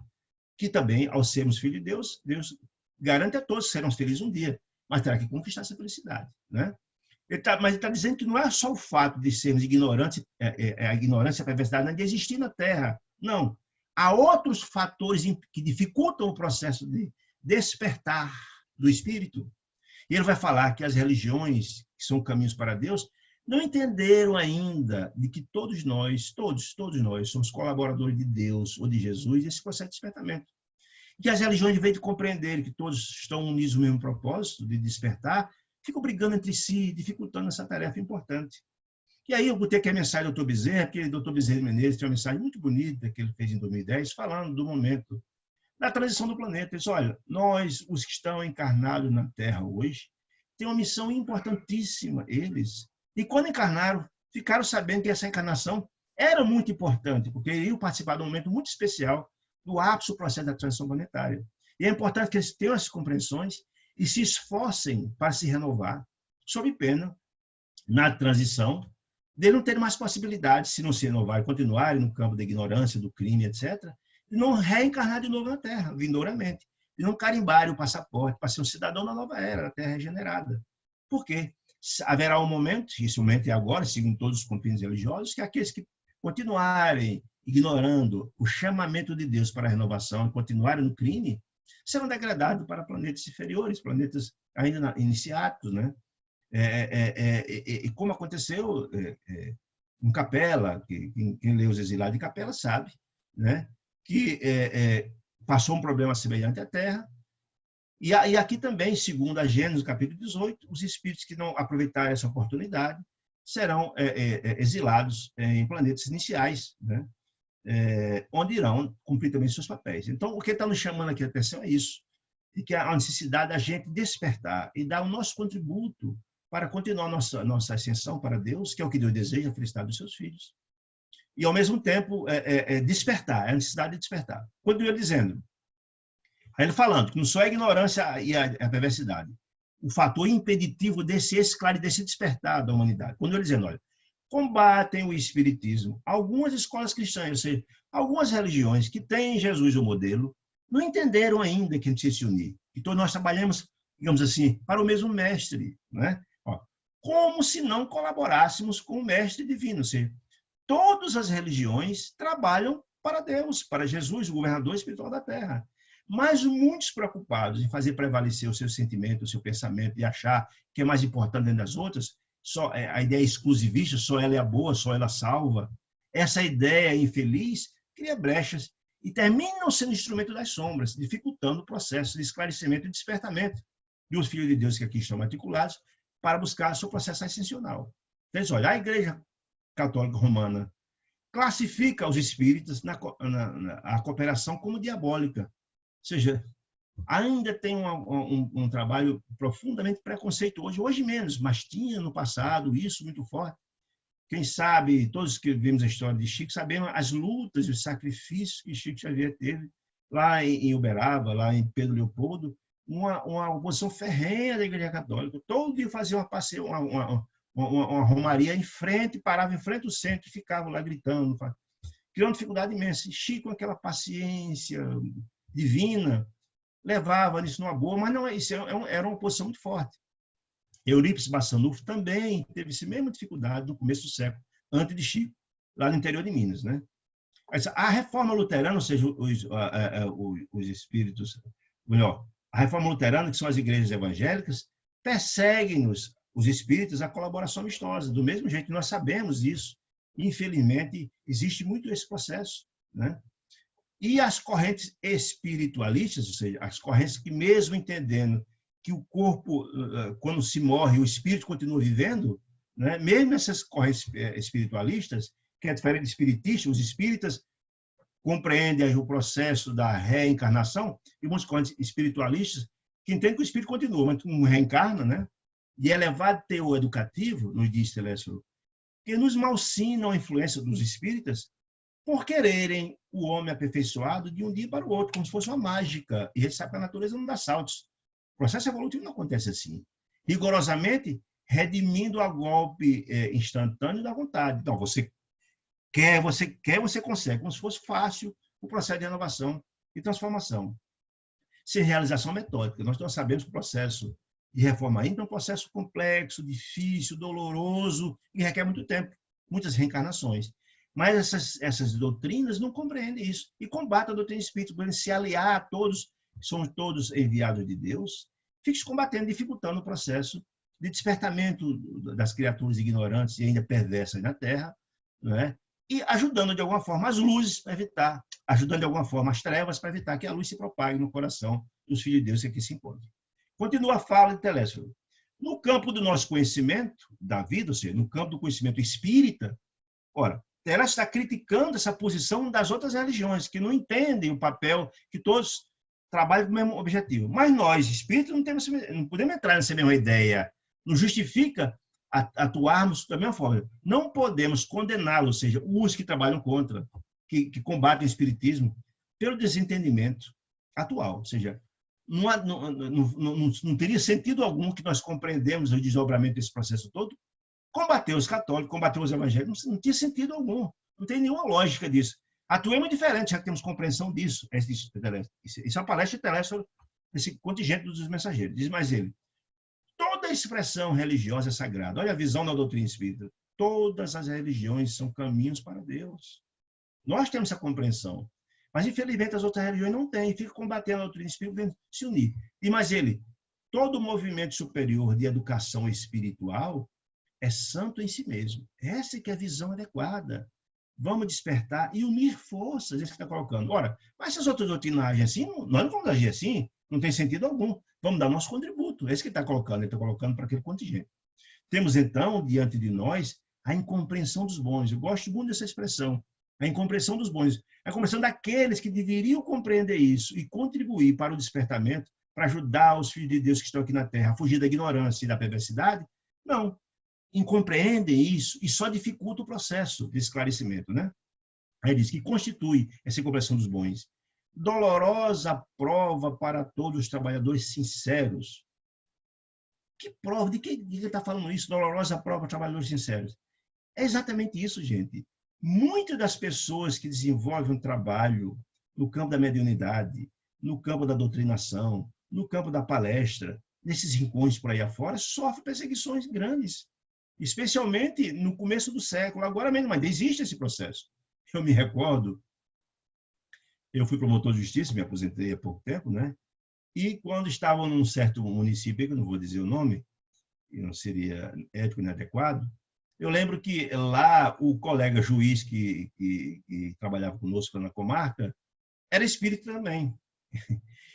que também, ao sermos filhos de Deus, Deus garante a todos que serão felizes um dia, mas terá que conquistar essa felicidade. Né? Mas ele está dizendo que não é só o fato de sermos ignorantes, a ignorância e a perversidade de existir na Terra. Não. Há outros fatores que dificultam o processo de despertar do espírito. E ele vai falar que as religiões, que são caminhos para Deus, não entenderam ainda de que todos nós somos colaboradores de Deus ou de Jesus nesse processo de despertamento. Que as religiões, em vez de compreender que todos estão unidos no mesmo propósito de despertar, ficam brigando entre si, dificultando essa tarefa importante. E aí eu botei aqui a mensagem do Dr. Bezerra, porque o Dr. Bezerra Menezes tem uma mensagem muito bonita que ele fez em 2010, falando do momento da transição do planeta. Ele disse, olha, nós, os que estão encarnados na Terra hoje, têm uma missão importantíssima, eles. E quando encarnaram, ficaram sabendo que essa encarnação era muito importante, porque iriam participar de um momento muito especial do ápice do processo da transição planetária. E é importante que eles tenham essas compreensões e se esforcem para se renovar, sob pena, na transição, de não ter mais possibilidades, se não se renovar e continuarem no campo da ignorância, do crime, etc., de não reencarnar de novo na Terra, vindouramente, de não carimbarem o passaporte para ser um cidadão da nova era, da Terra regenerada. Por quê? Haverá um momento, e esse momento é agora, segundo todos os companheiros religiosos, que aqueles que continuarem ignorando o chamamento de Deus para a renovação e continuarem no crime, serão degradados para planetas inferiores, planetas ainda iniciados, né? E como aconteceu em Capela, quem lê Os Exilados de Capela sabe, né? Que passou um problema semelhante à Terra. E aqui também, segundo a Gênesis, capítulo 18, os espíritos que não aproveitarem essa oportunidade serão exilados em planetas iniciais, né? Onde irão cumprir também seus papéis. Então, o que está nos chamando aqui a atenção é isso, de que há a necessidade da gente despertar e dar o nosso contributo para continuar nossa ascensão para Deus, que é o que Deus deseja, a felicidade dos seus filhos. E, ao mesmo tempo, despertar, é a necessidade de despertar. Continua dizendo, aí ele falando que não só a ignorância e a perversidade, o fator impeditivo desse despertar da humanidade. Quando ele dizendo, olha, combatem o espiritismo, algumas escolas cristãs, ou seja, algumas religiões que têm Jesus o modelo, não entenderam ainda que a gente precisa se unir. Então, nós trabalhamos, digamos assim, para o mesmo mestre, né? Como se não colaborássemos com o mestre divino. Ou seja, todas as religiões trabalham para Deus, para Jesus, o governador espiritual da Terra. Mas muitos preocupados em fazer prevalecer o seu sentimento, o seu pensamento, e achar que é mais importante dentro das outras, só a ideia exclusivista, só ela é a boa, só ela salva. Essa ideia infeliz cria brechas e terminam sendo instrumento das sombras, dificultando o processo de esclarecimento e despertamento dos filhos de Deus que aqui estão matriculados para buscar o seu processo ascensional. Então, olha, a Igreja Católica Romana classifica os espíritas a cooperação como diabólica. Ou seja, ainda tem um trabalho profundamente preconceituoso, hoje menos, mas tinha no passado isso muito forte, Quem sabe, todos que vimos a história de Chico, sabemos as lutas e os sacrifícios que Chico Xavier teve lá em Uberaba, lá em Pedro Leopoldo, uma oposição ferrenha da Igreja Católica. Todo dia fazia uma romaria em frente, parava em frente do centro e ficava lá gritando, criando dificuldade imensa. E Chico, com aquela paciência divina, levava isso numa boa, mas não, isso era uma oposição muito forte. Eurípides Bassanufo também teve essa mesma dificuldade no começo do século, antes de Chico, lá no interior de Minas, né? A reforma luterana, ou seja, os espíritos, melhor, a reforma luterana, que são as igrejas evangélicas, perseguem-nos, os espíritos, a colaboração amistosa, do mesmo jeito que nós sabemos isso. Infelizmente, existe muito esse processo, né? E as correntes espiritualistas, ou seja, as correntes que, mesmo entendendo que o corpo, quando se morre, o espírito continua vivendo, né? Mesmo essas correntes espiritualistas, que é diferente do espiritismo, os espíritas compreendem o processo da reencarnação, e muitas correntes espiritualistas que entendem que o espírito continua, mas não reencarna, né? E elevado teor educativo, nos diz Telésforo, que nos malsinam a influência dos espíritas por quererem o homem aperfeiçoado de um dia para o outro, como se fosse uma mágica. E a gente sabe que a natureza não dá saltos. O processo evolutivo não acontece assim. Rigorosamente, redimindo a golpe instantâneo da vontade. Então, você quer, você consegue, como se fosse fácil o processo de renovação e transformação. Sem realização metódica. Nós sabemos que o processo de reforma íntima é um processo complexo, difícil, doloroso e requer muito tempo, muitas reencarnações. Mas essas doutrinas não compreendem isso e combatem a doutrina espírita, podendo se aliar a todos, somos todos enviados de Deus, fica se combatendo, dificultando o processo de despertamento das criaturas ignorantes e ainda perversas na Terra, não é? E ajudando de alguma forma as luzes para evitar, ajudando de alguma forma as trevas para evitar que a luz se propague no coração dos filhos de Deus que aqui se encontram. Continua a fala de Telésforo. No campo do nosso conhecimento da vida, ou seja, no campo do conhecimento espírita, ora, ela está criticando essa posição das outras religiões, que não entendem o papel, que todos trabalham com o mesmo objetivo. Mas nós, espíritos, não podemos entrar nessa mesma ideia. Não justifica atuarmos da mesma forma. Não podemos condená-los, ou seja, os que trabalham contra, que combatem o espiritismo, pelo desentendimento atual. Ou seja, não teria sentido algum que nós compreendemos o desdobramento desse processo todo, combater os católicos, combater os evangélicos, não tinha sentido algum, não tem nenhuma lógica disso. Atuemos diferente, já que temos compreensão disso. Isso é a palestra de Telésforo, esse contingente dos mensageiros. Diz mais ele, toda expressão religiosa é sagrada. Olha a visão da doutrina espírita. Todas as religiões são caminhos para Deus. Nós temos essa compreensão. Mas, infelizmente, as outras religiões não têm. Ficam combatendo a doutrina espírita, vendo se unir. E mais ele, todo movimento superior de educação espiritual é santo em si mesmo. Essa que é a visão adequada. Vamos despertar e unir forças, isso que está colocando. Ora, mas se as outras doutrinas agem assim, nós não vamos agir assim, não tem sentido algum. Vamos dar nosso contributo. É isso que ele está colocando, ele está colocando para aquele contingente. Temos, então, diante de nós, a incompreensão dos bons. Eu gosto muito dessa expressão, a incompreensão dos bons. A incompreensão daqueles que deveriam compreender isso e contribuir para o despertamento, para ajudar os filhos de Deus que estão aqui na Terra a fugir da ignorância e da perversidade. Não. Incompreendem isso e só dificulta o processo de esclarecimento, né? Aí diz que constitui essa incompreensão dos bons dolorosa prova para todos os trabalhadores sinceros. Que prova? De que ele está falando isso? Dolorosa prova para trabalhadores sinceros. É exatamente isso, gente. Muitas das pessoas que desenvolvem um trabalho no campo da mediunidade, no campo da doutrinação, no campo da palestra, nesses rincões por aí afora, sofrem perseguições grandes. Especialmente no começo do século, agora mesmo, mas existe esse processo. Eu me recordo, eu fui promotor de justiça, me aposentei há pouco tempo, né? E quando estava num certo município, que eu não vou dizer o nome, e não seria ético e inadequado, eu lembro que lá o colega juiz que trabalhava conosco na comarca era espírita também.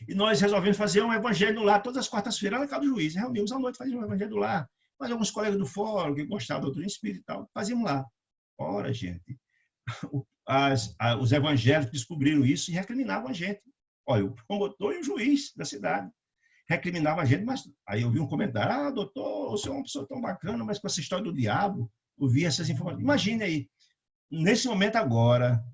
E nós resolvemos fazer um evangelho lá todas as quartas-feiras na casa do juiz. Reunimos à noite, fazíamos um evangelho lá. Mas alguns colegas do fórum que gostavam da doutrina espírita e tal, fazíamos lá. Ora, gente, os evangélicos descobriram isso e recriminavam a gente. Olha, o promotor e o juiz da cidade recriminavam a gente, mas aí eu vi um comentário, doutor, o senhor é uma pessoa tão bacana, mas com essa história do diabo, ouvir essas informações. Imagine aí, nesse momento agora,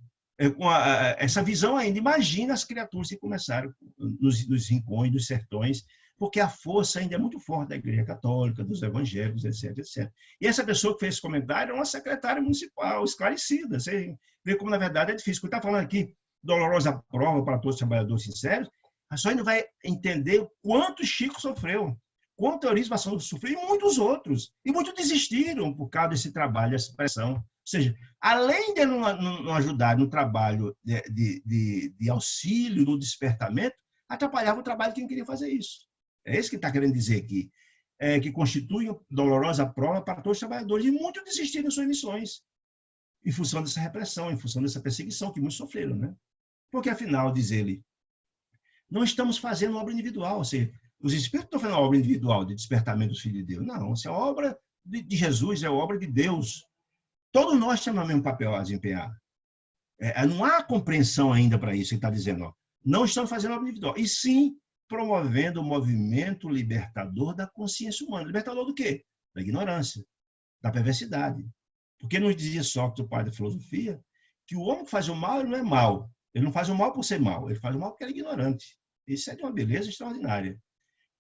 com essa visão ainda, imagina as criaturas que começaram nos rincões, nos sertões, porque a força ainda é muito forte da Igreja Católica, dos evangélicos, etc, etc. E essa pessoa que fez esse comentário é uma secretária municipal, esclarecida. Você vê como, na verdade, é difícil. Quando está falando aqui, dolorosa prova para todos os trabalhadores sinceros, a pessoa ainda vai entender quanto Chico sofreu, quanto Eurípides Barçanufo sofreu, e muitos outros. E muitos desistiram por causa desse trabalho, dessa pressão. Ou seja, além de não ajudar no trabalho de auxílio, no despertamento, atrapalhava o trabalho de quem queria fazer isso. É isso que está querendo dizer aqui. Que constitui dolorosa prova para todos os trabalhadores. E muitos desistiram de suas missões, em função dessa repressão, em função dessa perseguição que muitos sofreram, né? Porque, afinal, diz ele, não estamos fazendo obra individual. Ou seja, os espíritos não estão fazendo obra individual de despertamento dos filhos de Deus. Não, isso é obra de Jesus, é obra de Deus. Todos nós temos o mesmo papel a desempenhar. Não há compreensão ainda para isso, ele está dizendo. Ó, não estamos fazendo obra individual. E sim, promovendo o movimento libertador da consciência humana. Libertador do quê? Da ignorância, da perversidade. Porque nos dizia Sócrates, o pai da filosofia, que o homem que faz o mal, ele não é mal. Ele não faz o mal por ser mal, ele faz o mal porque ele é ignorante. Isso é de uma beleza extraordinária.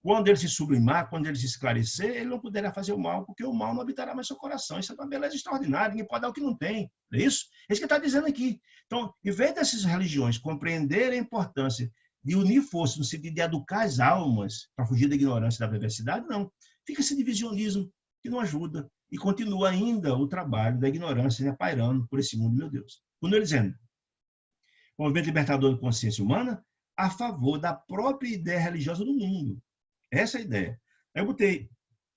Quando ele se sublimar, quando ele se esclarecer, ele não poderá fazer o mal, porque o mal não habitará mais seu coração. Isso é uma beleza extraordinária, ninguém pode dar o que não tem. Não é isso? É isso que ele está dizendo aqui. Então, em vez dessas religiões compreenderem a importância de unir forças no sentido de educar as almas para fugir da ignorância e da perversidade, não. Fica esse divisionismo que não ajuda. E continua ainda o trabalho da ignorância, né, pairando por esse mundo, meu Deus. Quando ele dizendo, o movimento libertador da consciência humana a favor da própria ideia religiosa do mundo. Essa é a ideia. Eu botei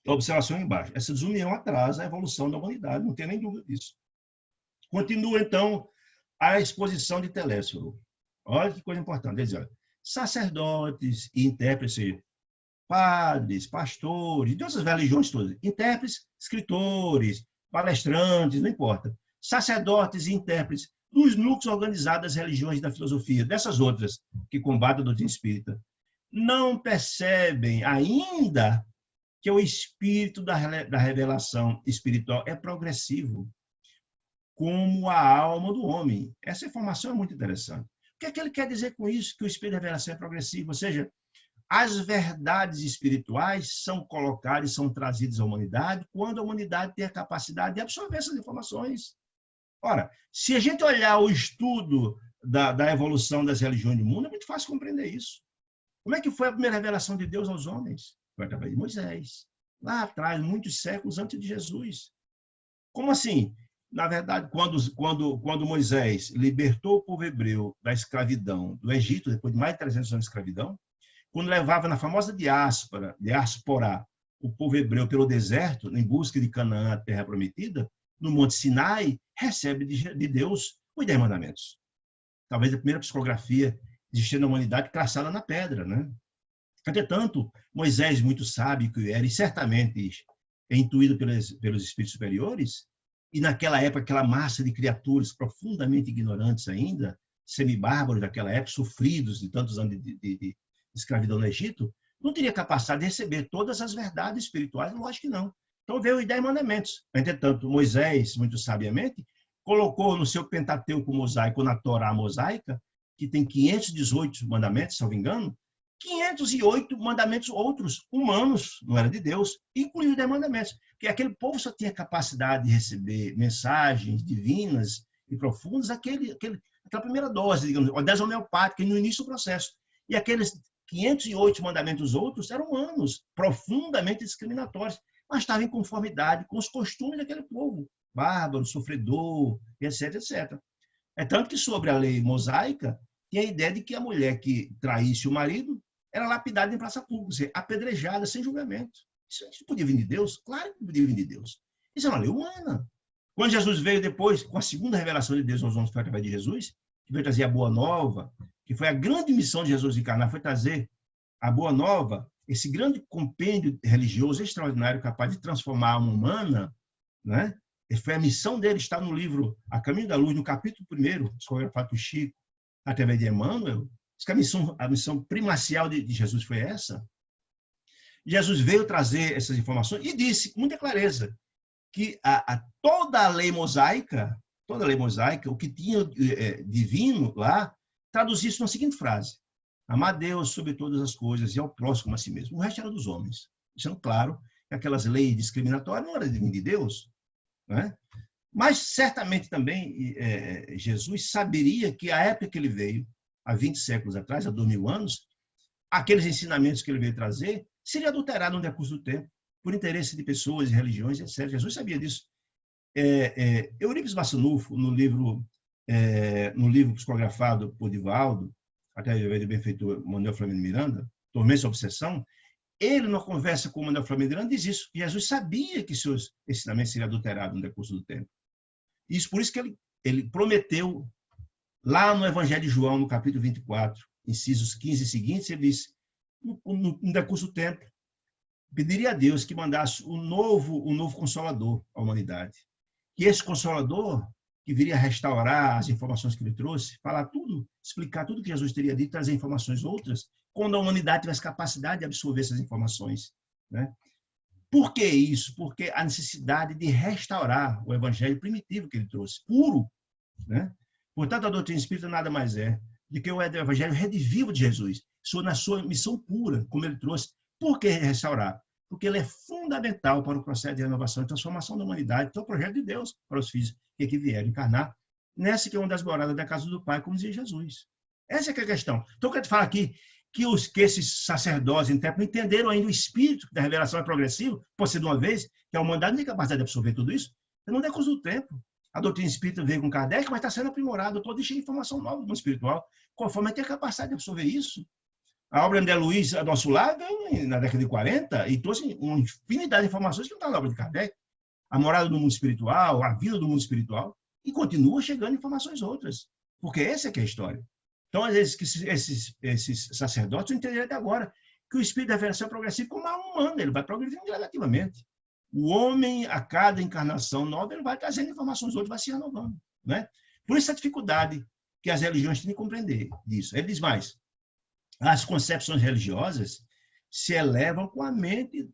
a observação embaixo. Essa desunião atrasa a evolução da humanidade, não tem nem dúvida disso. Continua, então, a exposição de Telésforo. Olha que coisa importante. Ele diz, olha, sacerdotes e intérpretes, padres, pastores, de outras religiões todas, intérpretes, escritores, palestrantes, não importa, sacerdotes e intérpretes dos núcleos organizados das religiões da filosofia, dessas outras que combatem a doutrina espírita, não percebem ainda que o espírito da revelação espiritual é progressivo, como a alma do homem. Essa informação é muito interessante. O que é que ele quer dizer com isso, que o espírito da revelação é progressivo? Ou seja, as verdades espirituais são colocadas e são trazidas à humanidade quando a humanidade tem a capacidade de absorver essas informações. Ora, se a gente olhar o estudo da evolução das religiões do mundo, é muito fácil compreender isso. Como é que foi a primeira revelação de Deus aos homens? Foi através de Moisés, lá atrás, muitos séculos antes de Jesus. Como assim? Na verdade, quando Moisés libertou o povo hebreu da escravidão do Egito, depois de mais de 300 anos de escravidão, quando levava na famosa diáspora o povo hebreu pelo deserto, em busca de Canaã, a terra prometida, no Monte Sinai, recebe de Deus os 10 mandamentos. Talvez a primeira psicografia existente na humanidade traçada na pedra, né? Entretanto, Moisés, muito sábio que era, e certamente intuído pelos espíritos superiores, e naquela época, aquela massa de criaturas profundamente ignorantes ainda, semibárbaros daquela época, sofridos de tantos anos de escravidão no Egito, não teria capacidade de receber todas as verdades espirituais? Lógico que não. Então veio os 10 mandamentos. Entretanto, Moisés, muito sabiamente, colocou no seu Pentateuco mosaico, na Torá mosaica, que tem 518 mandamentos, se não me engano, 508 mandamentos outros, humanos, não era de Deus, incluindo os 10 mandamentos. Porque aquele povo só tinha capacidade de receber mensagens divinas e profundas, aquela primeira dose, digamos, a dose homeopática, no início do processo. E aqueles 508 mandamentos outros eram humanos, profundamente discriminatórios, mas estavam em conformidade com os costumes daquele povo, bárbaro, sofredor, etc, etc. É tanto que sobre a lei mosaica, tinha a ideia de que a mulher que traísse o marido era lapidada em praça pública, ou seja, apedrejada sem julgamento. Isso podia vir de Deus? Claro que podia vir de Deus. Isso é uma lei humana. Quando Jesus veio depois, com a segunda revelação de Deus aos homens, foi através de Jesus, que veio trazer a Boa Nova, que foi a grande missão de Jesus encarnar, foi trazer a Boa Nova, esse grande compêndio religioso extraordinário, capaz de transformar a alma humana, né? Foi a missão dele, está no livro A Caminho da Luz, no capítulo 1, psicografado por Chico, através de Emmanuel. A missão primacial de Jesus foi essa. Jesus veio trazer essas informações e disse, com muita clareza, que toda a lei mosaica, o que tinha divino lá, traduzia isso na seguinte frase: amar a Deus sobre todas as coisas e ao próximo como a si mesmo. O resto era dos homens. Deixando claro que aquelas leis discriminatórias não eram de Deus, né? Mas certamente também Jesus saberia que a época que ele veio, há 20 séculos atrás, há 2000 anos, aqueles ensinamentos que ele veio trazer seria adulterado no decurso do tempo, por interesse de pessoas e religiões, etc. Jesus sabia disso. Eurípides Massanufo, no livro psicografado por Divaldo, até o benfeitor Manuel Flamengo Miranda, Tormento e Obsessão, ele, numa conversa com o Manuel Flamengo Miranda, diz isso, que Jesus sabia que seus ensinamentos seriam adulterados no decurso do tempo. Isso, por isso que ele prometeu, lá no Evangelho de João, no capítulo 24, incisos 15 e seguintes, ele diz, no decurso do tempo, pediria a Deus que mandasse um novo Consolador à humanidade. Que esse Consolador, que viria restaurar as informações que ele trouxe, falar tudo, explicar tudo que Jesus teria dito, trazer informações outras, quando a humanidade tivesse capacidade de absorver essas informações, né? Por que isso? Porque a necessidade de restaurar o evangelho primitivo que ele trouxe, puro, né? Portanto, a doutrina espírita nada mais é do que o evangelho redivivo de Jesus, na sua missão pura, como ele trouxe. Por que restaurar? Porque ele é fundamental para o processo de renovação e transformação da humanidade, que é o projeto de Deus para os filhos que aqui vieram encarnar, nessa que é uma das moradas da casa do Pai, como dizia Jesus. Essa é que é a questão. Então, eu quero te falar aqui que esses sacerdotes não entenderam ainda o espírito da revelação é progressivo, pode ser de uma vez, que a humanidade não tem capacidade de absorver tudo isso, não é coisa do tempo. A doutrina espírita veio com Kardec, mas está sendo aprimorada, toda cheia de informação nova do mundo espiritual, conforme tem a capacidade de absorver isso. A obra de André Luiz, a nosso lado, na década de 40, e trouxe uma infinidade de informações que não está na obra de Kardec. A morada do mundo espiritual, a vida do mundo espiritual, e continua chegando informações outras, porque essa é que é a história. Então, às vezes, esses sacerdotes não entenderam até agora que o espírito da revelação é progressivo como a alma humana, ele vai progredindo gradativamente. O homem, a cada encarnação nova, ele vai trazendo informações outras, vai se renovando, né? Por isso a dificuldade que as religiões têm de compreender disso. Ele diz mais, as concepções religiosas se elevam com a mente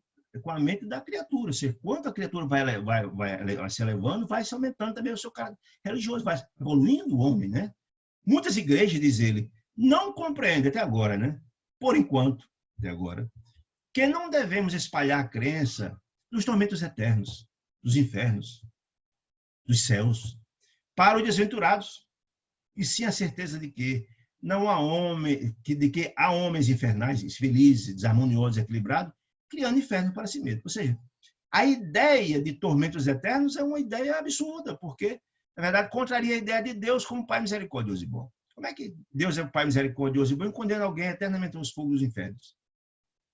da criatura. Ou seja, quanto a criatura vai se elevando, vai se aumentando também o seu caráter religioso, vai evoluindo o homem, né? Muitas igrejas, diz ele, não compreendem até agora, né? Por enquanto, até agora, que não devemos espalhar a crença dos tormentos eternos, dos infernos, dos céus, para os desventurados, e sim a certeza de que não há há homens infernais, infelizes, desarmoniosos, equilibrados, criando inferno para si mesmo. Ou seja, a ideia de tormentos eternos é uma ideia absurda, porque na verdade, contraria a ideia de Deus como Pai misericordioso e bom. Como é que Deus é o Pai misericordioso e bom e condena alguém eternamente aos fogos dos infernos?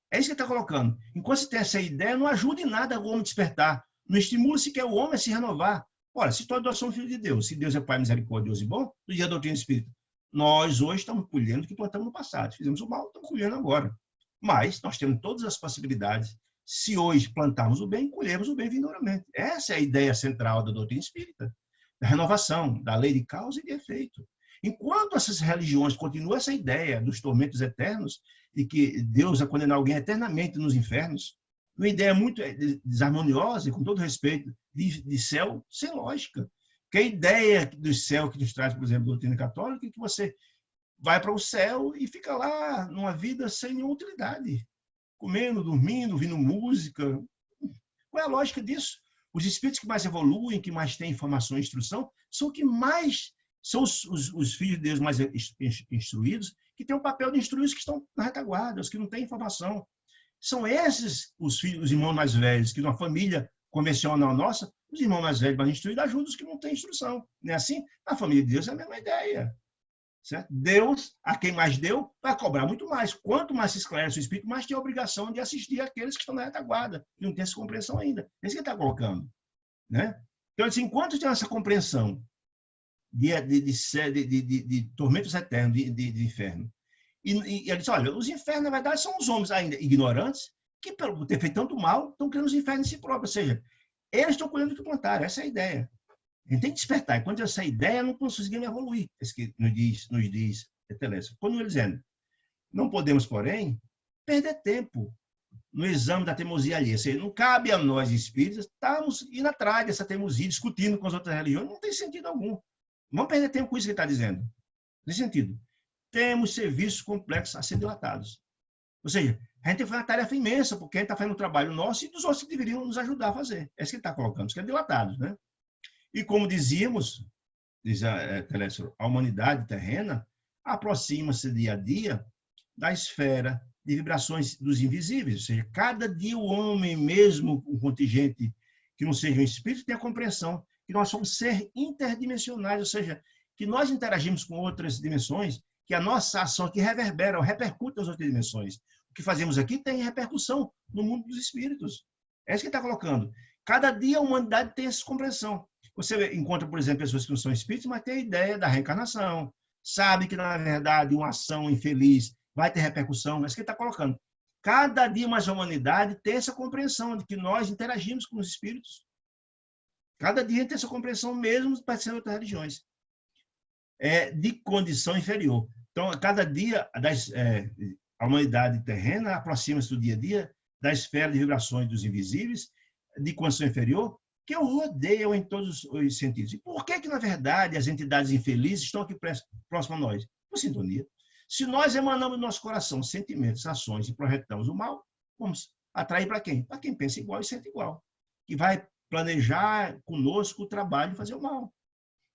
É isso que ele está colocando. Enquanto você tem essa ideia, não ajuda em nada o homem despertar. Não estimula sequer o homem a se renovar. Ora, se todos nós somos filhos de Deus, se Deus é Pai misericordioso e bom, do dia da doutrina espírita, nós hoje estamos colhendo o que plantamos no passado. Fizemos o mal, estamos colhendo agora. Mas nós temos todas as possibilidades. Se hoje plantarmos o bem, colhemos o bem vindouramente. Essa é a ideia central da doutrina espírita. Da renovação, da lei de causa e de efeito. Enquanto essas religiões continuam essa ideia dos tormentos eternos, de que Deus vai condenar alguém eternamente nos infernos, uma ideia muito desarmoniosa, e com todo respeito, de céu sem lógica. Que a ideia do céu que nos traz, por exemplo, a doutrina católica, é que você vai para o céu e fica lá numa vida sem nenhuma utilidade, comendo, dormindo, ouvindo música. Qual é a lógica disso? Os espíritos que mais evoluem, que mais têm informação e instrução, são os filhos de Deus mais instruídos, que têm o papel de instruir os que estão na retaguarda, os que não têm informação. São esses os irmãos mais velhos, que numa família convencional nossa, os irmãos mais velhos mais instruídos ajudam os que não têm instrução. Não é assim? Na família de Deus é a mesma ideia. Certo? Deus, a quem mais deu, vai cobrar muito mais. Quanto mais se esclarece o espírito, mais tem a obrigação de assistir aqueles que estão na retaguarda e não têm essa compreensão ainda. É isso que ele está colocando. Né? Então, assim, enquanto tem essa compreensão de tormentos eternos, de inferno, e ele diz, olha, os infernos, na verdade, são os homens ainda ignorantes, que, por ter feito tanto mal, estão criando os infernos em si próprios. Ou seja, eles estão colhendo o que plantaram. Essa é a ideia. A gente tem que despertar. E quando essa ideia, não conseguimos evoluir. Esse que nos diz Telésforo. Quando ele dizendo, não podemos, porém, perder tempo no exame da teimosia alheia. Ou seja, não cabe a nós, espíritas, estarmos indo atrás dessa teimosia, discutindo com as outras religiões. Não tem sentido algum. Vamos perder tempo com isso que ele está dizendo. Nesse sentido. Temos serviços complexos a ser dilatados. Ou seja, a gente tem que fazer uma tarefa imensa, porque a gente está fazendo um trabalho nosso e dos outros que deveriam nos ajudar a fazer. É isso que ele está colocando, isso que é dilatados, né? E como dizíamos, diz a humanidade terrena aproxima-se dia a dia da esfera de vibrações dos invisíveis. Ou seja, cada dia o homem, mesmo um contingente que não seja um espírito, tem a compreensão que nós somos seres interdimensionais, ou seja, que nós interagimos com outras dimensões, que a nossa ação aqui reverbera ou repercute nas outras dimensões. O que fazemos aqui tem repercussão no mundo dos espíritos. É isso que ele está colocando. Cada dia a humanidade tem essa compreensão. Você encontra, por exemplo, pessoas que não são espíritos, mas tem a ideia da reencarnação, sabe que, na verdade, uma ação infeliz vai ter repercussão. É isso que ele está colocando. Cada dia mais a humanidade tem essa compreensão de que nós interagimos com os espíritos. Cada dia tem essa compreensão mesmo para ser outras religiões. De condição inferior. Então, cada dia, a humanidade terrena aproxima-se do dia a dia da esfera de vibrações dos invisíveis, de condição inferior, que o rodeiam em todos os sentidos. E por que, na verdade, as entidades infelizes estão aqui próximas a nós? Por sintonia. Se nós emanamos do nosso coração sentimentos, ações e projetamos o mal, vamos atrair para quem? Para quem pensa igual e sente igual. Que vai planejar conosco o trabalho de fazer o mal.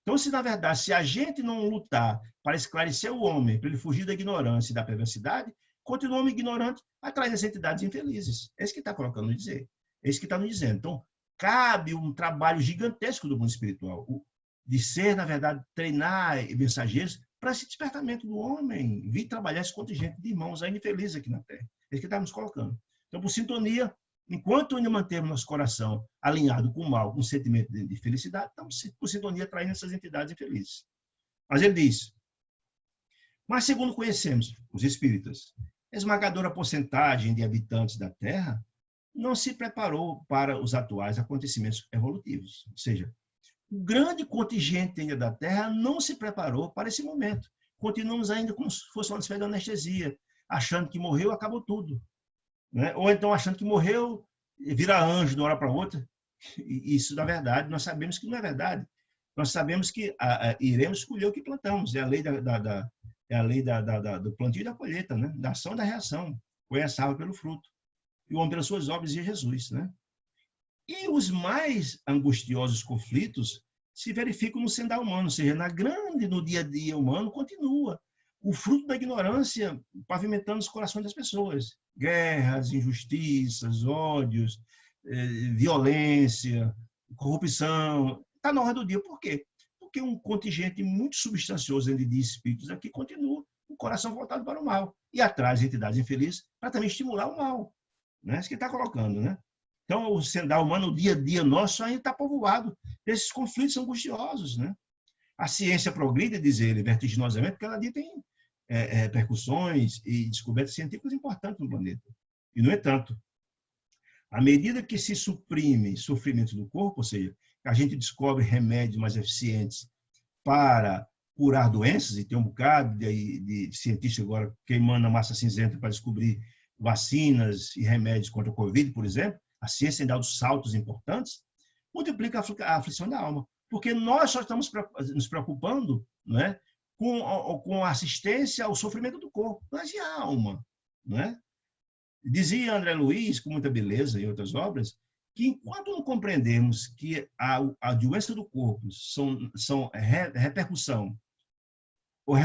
Então, se na verdade, se a gente não lutar para esclarecer o homem, para ele fugir da ignorância e da perversidade, continua o homem ignorante atrás das entidades infelizes. É isso que está colocando nos dizer. É isso que está nos dizendo. Então, cabe um trabalho gigantesco do mundo espiritual, de ser, na verdade, treinar mensageiros para esse despertamento do homem, vir trabalhar esse contingente de irmãos ainda infelizes aqui na Terra. É isso que está nos colocando. Então, por sintonia, enquanto ainda mantemos nosso coração alinhado com o mal, com o sentimento de felicidade, estamos por sintonia atraindo essas entidades infelizes. Mas ele diz, mas segundo conhecemos, os espíritas, a esmagadora porcentagem de habitantes da Terra não se preparou para os atuais acontecimentos evolutivos. Ou seja, o grande contingente ainda da Terra não se preparou para esse momento. Continuamos ainda como se fosse uma espécie de anestesia, achando que morreu, acabou tudo. Né? Ou então achando que morreu, vira anjo de uma hora para outra. Isso, na verdade, nós sabemos que não é verdade. Nós sabemos que iremos colher o que plantamos. É a lei, do plantio e da colheita, né? Da ação e da reação. Conhece a árvore pelo fruto. E o homem pelas suas obras, de Jesus. Né? E os mais angustiosos conflitos se verificam no sendal humano, ou seja, no dia a dia humano, continua. O fruto da ignorância pavimentando os corações das pessoas. Guerras, injustiças, ódios, violência, corrupção. Está na hora do dia. Por quê? Porque um contingente muito substancioso de espíritos aqui continua com o coração voltado para o mal. E atrás entidades infelizes para também estimular o mal. Né? Isso que está colocando. Né? Então, o sendal humano, o dia a dia nosso, ainda está povoado desses conflitos angustiosos. Né? A ciência progride, diz ele, vertiginosamente, porque cada dia tem repercussões e descobertas científicas importantes no planeta. E, no entanto, à medida que se suprime sofrimentos do corpo, ou seja, a gente descobre remédios mais eficientes para curar doenças, e tem um bocado de cientistas agora queimando a massa cinzenta para descobrir vacinas e remédios contra o Covid, por exemplo, a ciência tem dado saltos importantes, multiplica a aflição da alma. Porque nós só estamos nos preocupando, né, com a assistência ao sofrimento do corpo, mas e a alma? Né? Dizia André Luiz, com muita beleza em outras obras, que enquanto não compreendemos que a doença do corpo são repercussão ou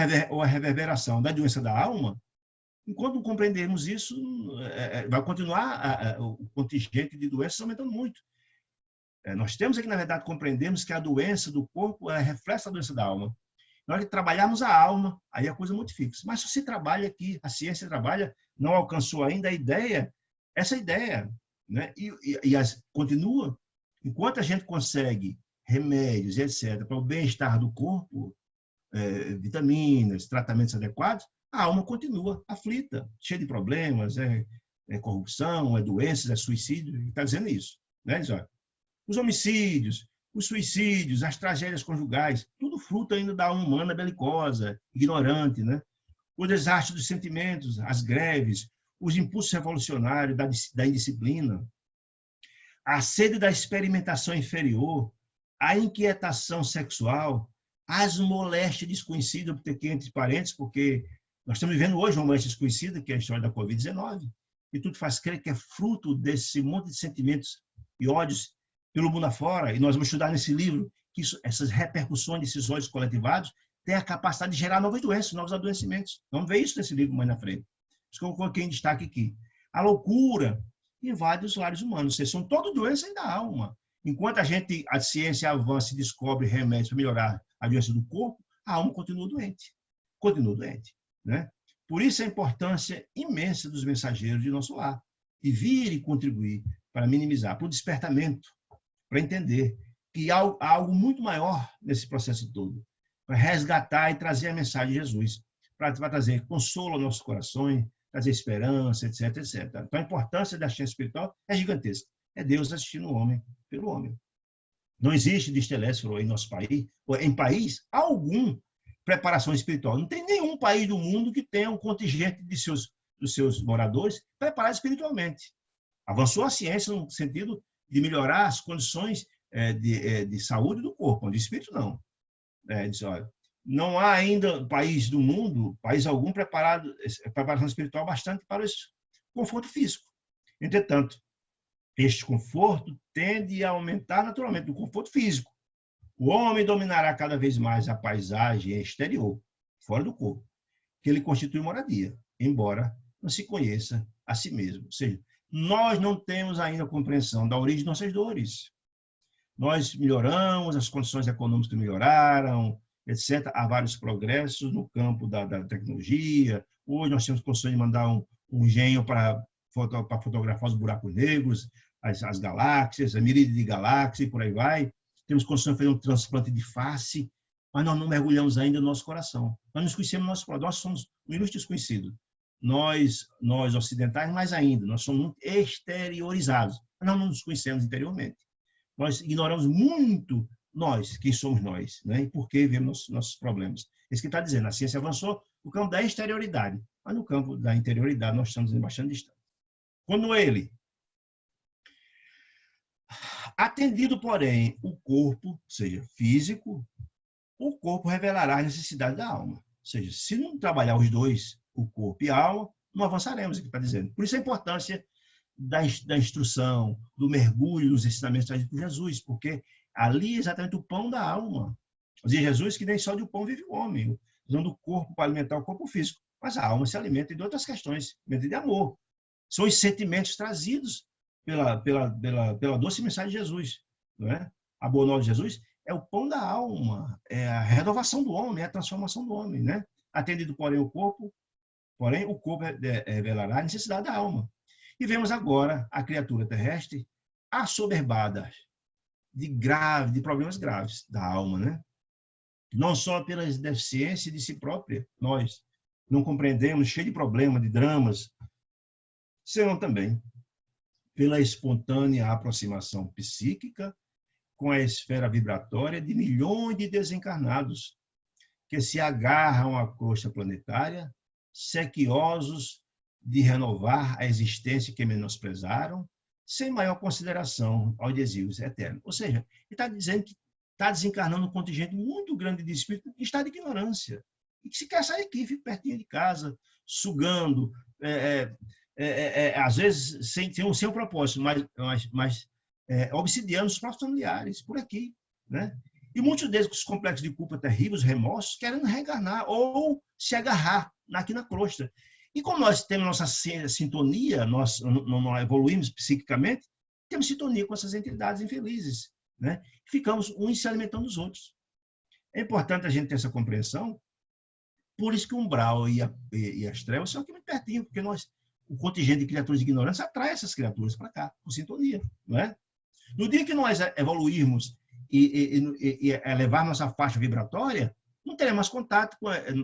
a reverberação da doença da alma, enquanto não compreendermos isso, vai continuar o contingente de doenças aumentando muito. Nós temos aqui, na verdade, compreendermos que a doença do corpo é reflexo da doença da alma. Na hora que trabalharmos a alma, aí a coisa modifica. Mas se você trabalha aqui, a ciência trabalha, não alcançou ainda essa ideia, né? Continua. Enquanto a gente consegue remédios, etc., para o bem-estar do corpo, vitaminas, tratamentos adequados, a alma continua aflita, cheia de problemas, corrupção, doenças, suicídio, está dizendo isso. Né? Diz, olha, os homicídios, os suicídios, as tragédias conjugais, tudo fruto ainda da alma humana belicosa, ignorante, né? O desastre dos sentimentos, as greves, os impulsos revolucionários da indisciplina, a sede da experimentação inferior, a inquietação sexual, as moléstias desconhecidas, vou ter aqui entre parênteses, porque nós estamos vivendo hoje uma moléstia desconhecida, que é a história da Covid-19, e tudo faz crer que é fruto desse monte de sentimentos e ódios pelo mundo afora, e nós vamos estudar nesse livro que essas repercussões desses ódios coletivados têm a capacidade de gerar novas doenças, novos adoecimentos. Vamos ver isso nesse livro mais na frente. Isso que eu coloquei em destaque aqui. A loucura invade os lares humanos, vocês são todas doenças da alma. Enquanto a ciência avança e descobre remédios para melhorar a doença do corpo, a alma continua doente. Continua doente. Né? Por isso a importância imensa dos mensageiros de nosso lar, de vir e contribuir para minimizar, para o despertamento, para entender que há algo muito maior nesse processo todo, para resgatar e trazer a mensagem de Jesus, para trazer consolo aos nossos corações, trazer esperança, etc, etc. Então a importância da ciência espiritual é gigantesca. É Deus assistindo o homem pelo homem. Não existe, diz Telésforo, em nosso país, ou em país algum, preparação espiritual. Não tem nenhum país do mundo que tenha um contingente dos seus moradores preparado espiritualmente. Avançou a ciência no sentido de melhorar as condições de saúde do corpo, de espírito não. Diz, olha, não há ainda país do mundo, país algum, preparação espiritual bastante para esse conforto físico. Entretanto, este conforto tende a aumentar naturalmente o conforto físico. O homem dominará cada vez mais a paisagem exterior, fora do corpo, que ele constitui moradia, embora não se conheça a si mesmo. Ou seja, nós não temos ainda a compreensão da origem de nossas dores. Nós melhoramos, as condições econômicas melhoraram, etc. Há vários progressos no campo da tecnologia. Hoje nós temos condições de mandar um engenho para fotografar os buracos negros, as galáxias, a miríade de galáxias e por aí vai. Temos condições de fazer um transplante de face, mas nós não mergulhamos ainda no nosso coração. Nós nos conhecemos no nosso coração, nós somos um ilustre desconhecido. Nós ocidentais, mais ainda, nós somos muito exteriorizados, mas não nos conhecemos interiormente. Nós ignoramos muito nós, quem somos nós, né? E por que vemos nossos problemas. É isso que está dizendo, a ciência avançou no campo da exterioridade, mas no campo da interioridade nós estamos bastante distantes. Quando ele, atendido, porém, o corpo, seja físico, o corpo revelará a necessidade da alma. Ou seja, se não trabalhar os dois, o corpo e a alma, não avançaremos, é o que está dizendo. Por isso a importância da instrução, do mergulho nos ensinamentos trazidos por Jesus, porque ali é exatamente o pão da alma. Dizia Jesus que nem só de pão vive o homem, usando o corpo para alimentar o corpo físico, mas a alma se alimenta de outras questões, de amor. São os sentimentos trazidos pela doce mensagem de Jesus. Não é? A boa nova de Jesus é o pão da alma, é a renovação do homem, é a transformação do homem. Né? Atendido, porém, o corpo revelará a necessidade da alma. E vemos agora a criatura terrestre assoberbada de problemas graves da alma, né? Não só pelas deficiências de si própria, nós não compreendemos, cheio de problemas, de dramas, senão também pela espontânea aproximação psíquica com a esfera vibratória de milhões de desencarnados que se agarram à crosta planetária, sequiosos de renovar a existência que menosprezaram, sem maior consideração aos desígnios eternos. Ou seja, ele está dizendo que está desencarnando um contingente muito grande de espíritos em estado de ignorância, e que se quer sair aqui, fica pertinho de casa, sugando, às vezes sem um propósito, mas obsidiando os próprios familiares, por aqui. Né? E muitos deles, com os complexos de culpa terríveis, remorsos, querendo reencarnar ou se agarrar aqui na crosta. E como nós temos nossa sintonia, nós não evoluímos psiquicamente, temos sintonia com essas entidades infelizes. Né? Ficamos uns se alimentando dos outros. É importante a gente ter essa compreensão, por isso que o umbral e as trevas são aqui muito pertinho, porque o contingente de criaturas ignorantes atrai essas criaturas para cá, com sintonia. Não é? No dia que nós evoluirmos e elevar nossa faixa vibratória, não teremos mais contato,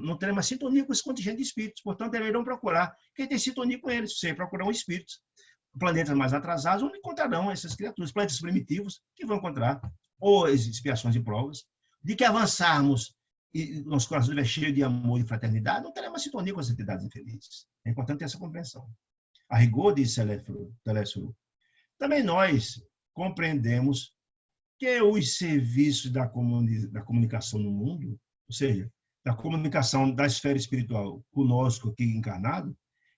não teremos mais sintonia com esse contingente de espíritos. Portanto, deverão procurar quem tem sintonia com eles. Você procurar espíritos. Planetas mais atrasados, onde encontrarão essas criaturas. Planetas primitivos, que vão encontrar ou as expiações e provas. De que avançarmos e nosso coração estiver cheio de amor e fraternidade, não teremos mais sintonia com as entidades infelizes. É importante ter essa compreensão. A rigor, disse Telésforo, também nós compreendemos que os serviços da comunicação no mundo, ou seja, da comunicação da esfera espiritual conosco aqui encarnado,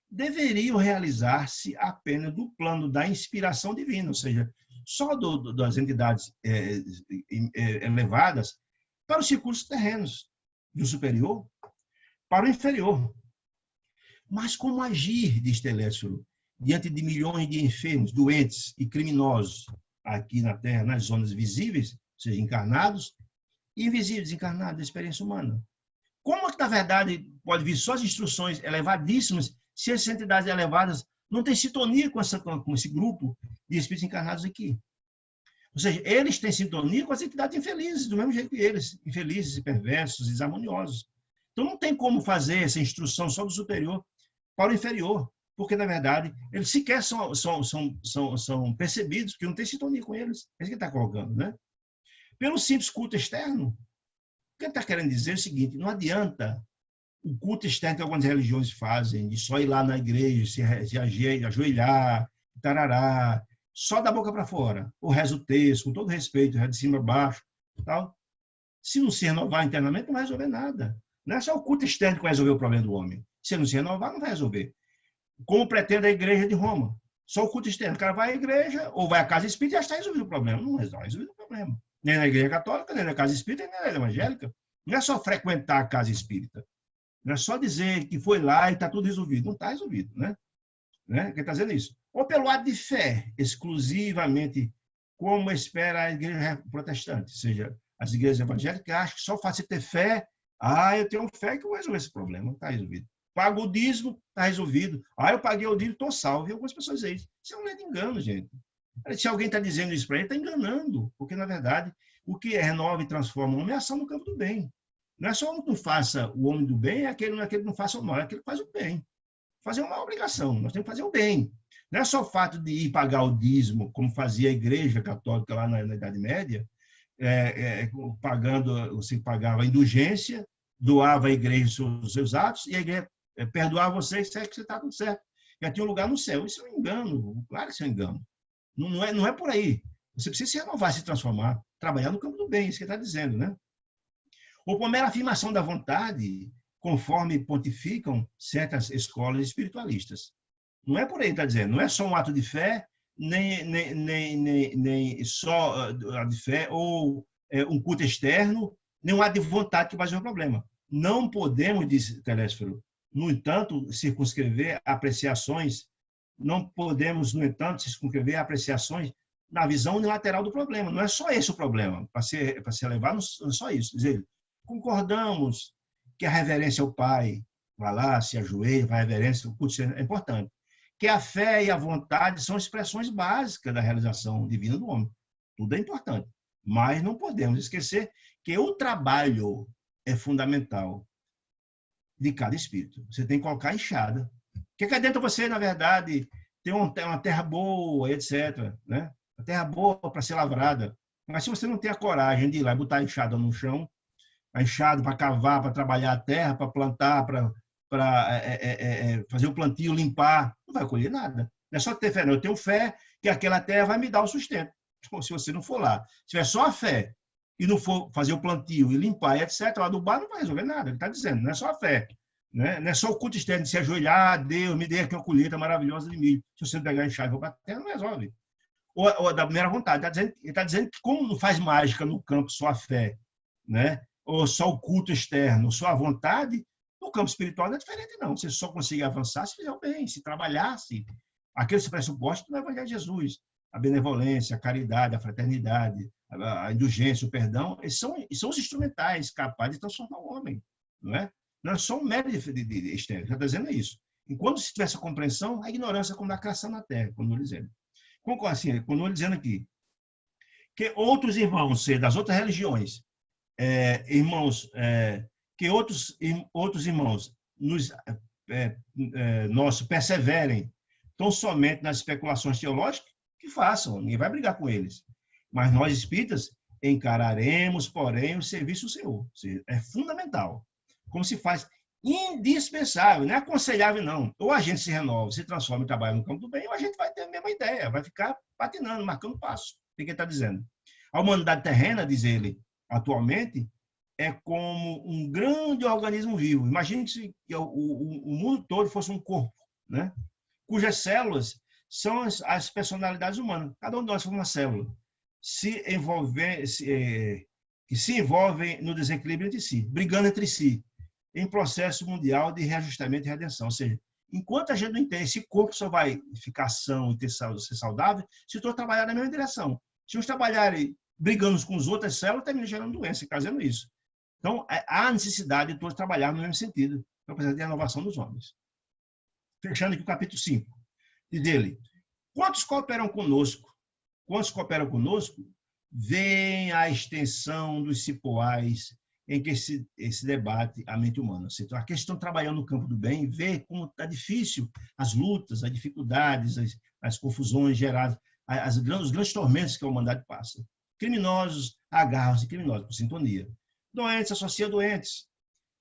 deveriam realizar-se apenas do plano da inspiração divina, ou seja, só das entidades elevadas para os recursos terrenos, do superior para o inferior. Mas como agir, diz Telésforo, diante de milhões de enfermos, doentes e criminosos aqui na Terra, nas zonas visíveis, ou seja, encarnados, e invisíveis, encarnados da experiência humana? Como é que, na verdade, pode vir só as instruções elevadíssimas se essas entidades elevadas não têm sintonia com esse grupo de espíritos encarnados aqui? Ou seja, eles têm sintonia com as entidades infelizes, do mesmo jeito que eles, infelizes e perversos, desarmoniosos. Então, não tem como fazer essa instrução só do superior para o inferior, porque, na verdade, eles sequer são percebidos, porque não tem sintonia com eles. É isso que ele está colocando, né? Pelo simples culto externo, o que ele está querendo dizer é o seguinte: não adianta o culto externo que algumas religiões fazem, de só ir lá na igreja, se ajoelhar, tarará, só da boca para fora, ou reza o texto, com todo respeito, reza de cima a baixo, tal. Se não se renovar internamente, não vai resolver nada. Não é só o culto externo que vai resolver o problema do homem. Se não se renovar, não vai resolver. Como pretende a igreja de Roma. Só o culto externo. O cara vai à igreja, ou vai à casa espírita e já está resolvido o problema. Não está resolvido o problema. Nem na igreja católica, nem na casa espírita, nem na igreja evangélica. Não é só frequentar a casa espírita. Não é só dizer que foi lá e está tudo resolvido. Não está resolvido, né? Quem está dizendo isso? Ou pelo ato de fé, exclusivamente, como espera a igreja protestante, ou seja, as igrejas evangélicas acham que só faz você ter fé. Eu tenho fé que eu vou resolver esse problema. Não está resolvido. Pago o dízimo, está resolvido. Eu paguei o dízimo, estou salvo. E algumas pessoas dizem isso. Isso é um grande engano, gente. Se alguém está dizendo isso para ele, está enganando. Porque, na verdade, o que renova e transforma o homem é a ação no campo do bem. Não é só o homem que não faça o homem do bem, não é aquele que não faça o mal, é aquele que faz o bem. Fazer uma obrigação, nós temos que fazer o bem. Não é só o fato de ir pagar o dízimo, como fazia a Igreja Católica lá na Idade Média, você pagava a indulgência, doava à Igreja os seus atos, e a Igreja perdoava você e que você está tudo certo. Já tinha um lugar no céu. Isso é um engano, claro que isso é um engano. Não é por aí. Você precisa se renovar, se transformar, trabalhar no campo do bem, isso que ele está dizendo, né? Ou por mera afirmação da vontade, conforme pontificam certas escolas espiritualistas. Não é por aí que está dizendo. Não é só um ato de fé, nem só a de fé, ou um culto externo, nem um ato de vontade que vai resolver o problema. Não podemos, disse Telésforo, no entanto, circunscrever apreciações, na visão unilateral do problema. Não é só esse o problema. Para se levar, não é só isso. Quer dizer, concordamos que a reverência ao Pai, vai lá, se ajoelha, vai à reverência, o culto é importante. Que a fé e a vontade são expressões básicas da realização divina do homem. Tudo é importante. Mas não podemos esquecer que o trabalho é fundamental de cada espírito. Você tem que colocar a enxada. Porque aqui dentro você, na verdade, tem uma terra boa, etc. Né? Uma terra boa para ser lavrada. Mas se você não tem a coragem de ir lá e botar a enxada no chão, a enxada para cavar, para trabalhar a terra, para plantar, para fazer o plantio, limpar, não vai colher nada. Não é só ter fé, não. Eu tenho fé que aquela terra vai me dar o sustento. Então, se você não for lá, se tiver só a fé e não for fazer o plantio e limpar, etc., lá do bar não vai resolver nada. Ele está dizendo, não é só a fé. Né? Não é só o culto externo de se ajoelhar, Deus, me dê aqui uma colheita maravilhosa de milho. Se você não pegar a enxada e for para a terra, não resolve. Ou da primeira vontade. Ele está dizendo que como não faz mágica no campo só a fé, né? Ou só o culto externo, só a vontade, no campo espiritual não é diferente, não. Você só consegue avançar se fizer o bem, se trabalhasse aqueles pressupostos do Evangelho de Jesus. A benevolência, a caridade, a fraternidade, a indulgência, o perdão, eles são os instrumentais capazes de transformar o homem. Não é? Não é só um mérito externo, já está dizendo isso. Enquanto se tiver essa compreensão, a ignorância como a criação na Terra, continua dizendo. Continua dizendo aqui que outros irmãos das outras religiões, que outros irmãos nossos perseverem tão somente nas especulações teológicas, que façam, ninguém vai brigar com eles. Mas nós espíritas encararemos, porém, o serviço do Senhor. É fundamental. Como se faz indispensável, não é aconselhável, não. Ou a gente se renova, se transforma e trabalha no campo do bem, ou a gente vai ter a mesma ideia, vai ficar patinando, marcando passo. O que ele está dizendo? A humanidade terrena, diz ele, atualmente, é como um grande organismo vivo. Imagine-se que o mundo todo fosse um corpo, né? Cujas células são as personalidades humanas. Cada um de nós é uma célula. Que se envolvem no desequilíbrio entre si, brigando entre si, em processo mundial de reajustamento e redenção. Ou seja, enquanto a gente não entende, esse corpo só vai ficar são e ser saudável se todos trabalharem na mesma direção. Se uns trabalharem brigando com as outras células, termina gerando doença, fazendo isso. Então, há necessidade de todos trabalhar no mesmo sentido, para precisar de renovação dos homens. Fechando aqui o capítulo 5. Diz ele, quantos cooperam conosco? Quantos cooperam conosco? Vem a extensão dos cipoais em que esse debate a mente humana. Então, aqueles que estão trabalhando no campo do bem, vê como está difícil as lutas, as dificuldades, as confusões geradas, os grandes tormentos que a humanidade passa. Criminosos agarram-se criminosos por sintonia. Doentes associam doentes.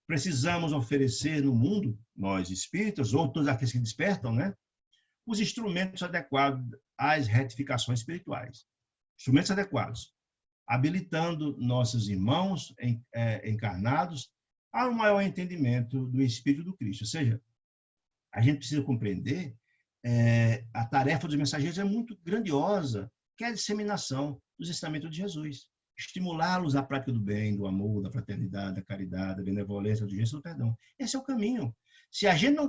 Precisamos oferecer no mundo, nós espíritas, ou todos aqueles que despertam, né, os instrumentos adequados às retificações espirituais. Instrumentos adequados, habilitando nossos irmãos encarnados ao maior entendimento do Espírito do Cristo. Ou seja, a gente precisa compreender a tarefa dos mensageiros é muito grandiosa, que é a disseminação dos ensinamentos de Jesus. Estimulá-los à prática do bem, do amor, da fraternidade, da caridade, da benevolência, do gesto do perdão. Esse é o caminho. Se a gente não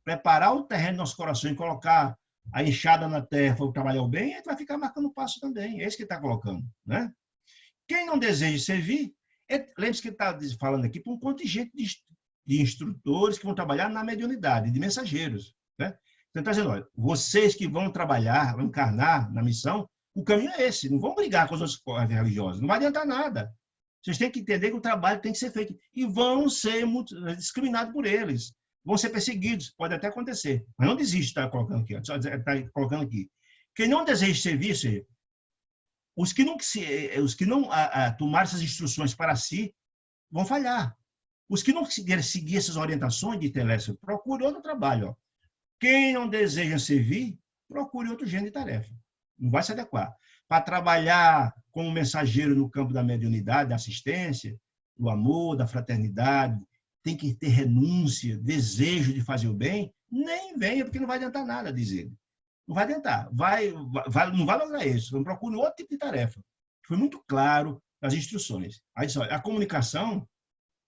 preparar o terreno do nosso coração e colocar a enxada na terra para trabalhar o bem, a gente vai ficar marcando passo também. É isso que ele está colocando, né? Quem não deseja servir, lembre-se que ele está falando aqui para um contingente de instrutores que vão trabalhar na mediunidade, de mensageiros, né? Então, está dizendo, olha, vocês que vão trabalhar, vão encarnar na missão, o caminho é esse, não vão brigar com os outros religiosos, não vai adiantar nada. Vocês têm que entender que o trabalho tem que ser feito. E vão ser discriminados por eles. Vão ser perseguidos, pode até acontecer. Mas não desiste, está colocando aqui. Está colocando aqui. Quem não deseja servir, os que não tomarem essas instruções para si, vão falhar. Os que não querem seguir essas orientações de Telésforo, procure outro trabalho. Ó. Quem não deseja servir, procure outro gênero de tarefa. Não vai se adequar. Para trabalhar como mensageiro no campo da mediunidade, da assistência, do amor, da fraternidade, tem que ter renúncia, desejo de fazer o bem, nem venha, porque não vai adiantar nada, diz ele. Não vai adiantar. Não vai lograr isso. Não procure outro tipo de tarefa. Foi muito claro nas instruções. Aí diz, olha, a comunicação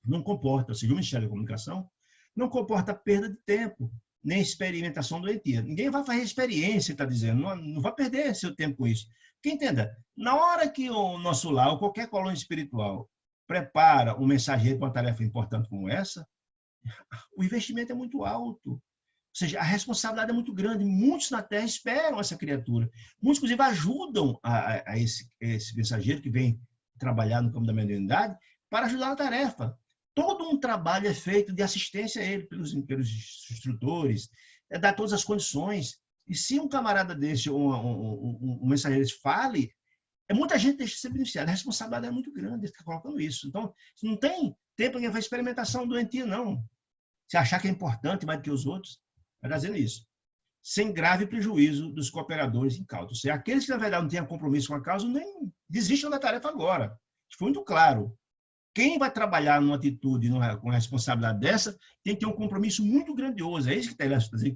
não comporta, segundo o Ministério da Comunicação, não comporta perda de tempo, nem experimentação doentia. Ninguém vai fazer experiência, está dizendo, não vai perder seu tempo com isso. Porque entenda, na hora que o nosso lar, ou qualquer colônia espiritual, prepara um mensageiro para uma tarefa importante como essa, o investimento é muito alto. Ou seja, a responsabilidade é muito grande. Muitos na Terra esperam essa criatura. Muitos, inclusive, ajudam a esse mensageiro que vem trabalhar no campo da mediunidade para ajudar na tarefa. Todo um trabalho é feito de assistência a ele pelos instrutores, dar todas as condições. E se um camarada desse, um mensageiro desse, fale, muita gente deixa de ser beneficiada. A responsabilidade é muito grande, ele está colocando isso. Então, não tem tempo para fazer experimentação doentia, não. Se achar que é importante mais do que os outros, vai dizendo isso. Sem grave prejuízo dos cooperadores incautos. Ou seja, aqueles que, na verdade, não têm compromisso com a causa, nem desistam da tarefa agora. Foi muito claro. Quem vai trabalhar numa atitude, com responsabilidade dessa, tem que ter um compromisso muito grandioso. É isso que está dizendo,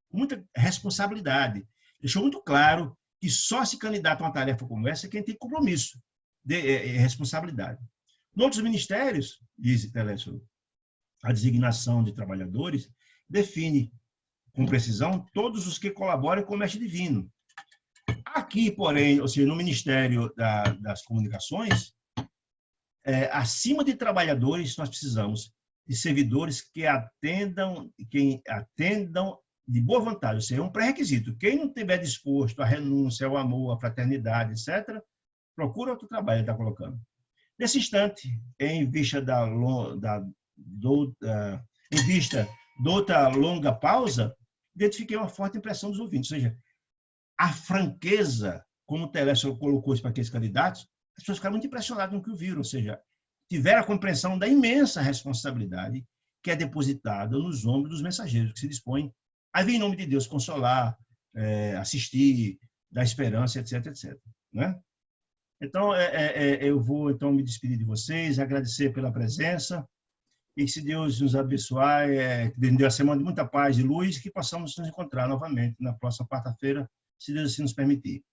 muita responsabilidade. Deixou muito claro que só se candidata a uma tarefa como essa quem tem compromisso de responsabilidade. Em outros ministérios, diz Telésforo, a designação de trabalhadores define com precisão todos os que colaborem com o mestre divino. Aqui, porém, ou seja, no Ministério das Comunicações, acima de trabalhadores, nós precisamos de servidores que atendam de boa vontade, ou seja, é um pré-requisito. Quem não estiver disposto à renúncia, ao amor, à fraternidade, etc., procura outro trabalho, ele está colocando. Nesse instante, em vista de outra longa pausa, identifiquei uma forte impressão dos ouvintes, ou seja, a franqueza, como o Telésforo colocou isso para aqueles candidatos, as pessoas ficaram muito impressionadas com o que viram, ou seja, tiveram a compreensão da imensa responsabilidade que é depositada nos ombros dos mensageiros que se dispõem a vir em nome de Deus consolar, assistir, dar esperança, etc, etc. Né? Então, eu vou então me despedir de vocês, agradecer pela presença e que, se Deus nos abençoar, que Deus nos dê uma semana de muita paz e luz, que possamos nos encontrar novamente na próxima quarta-feira, se Deus assim nos permitir.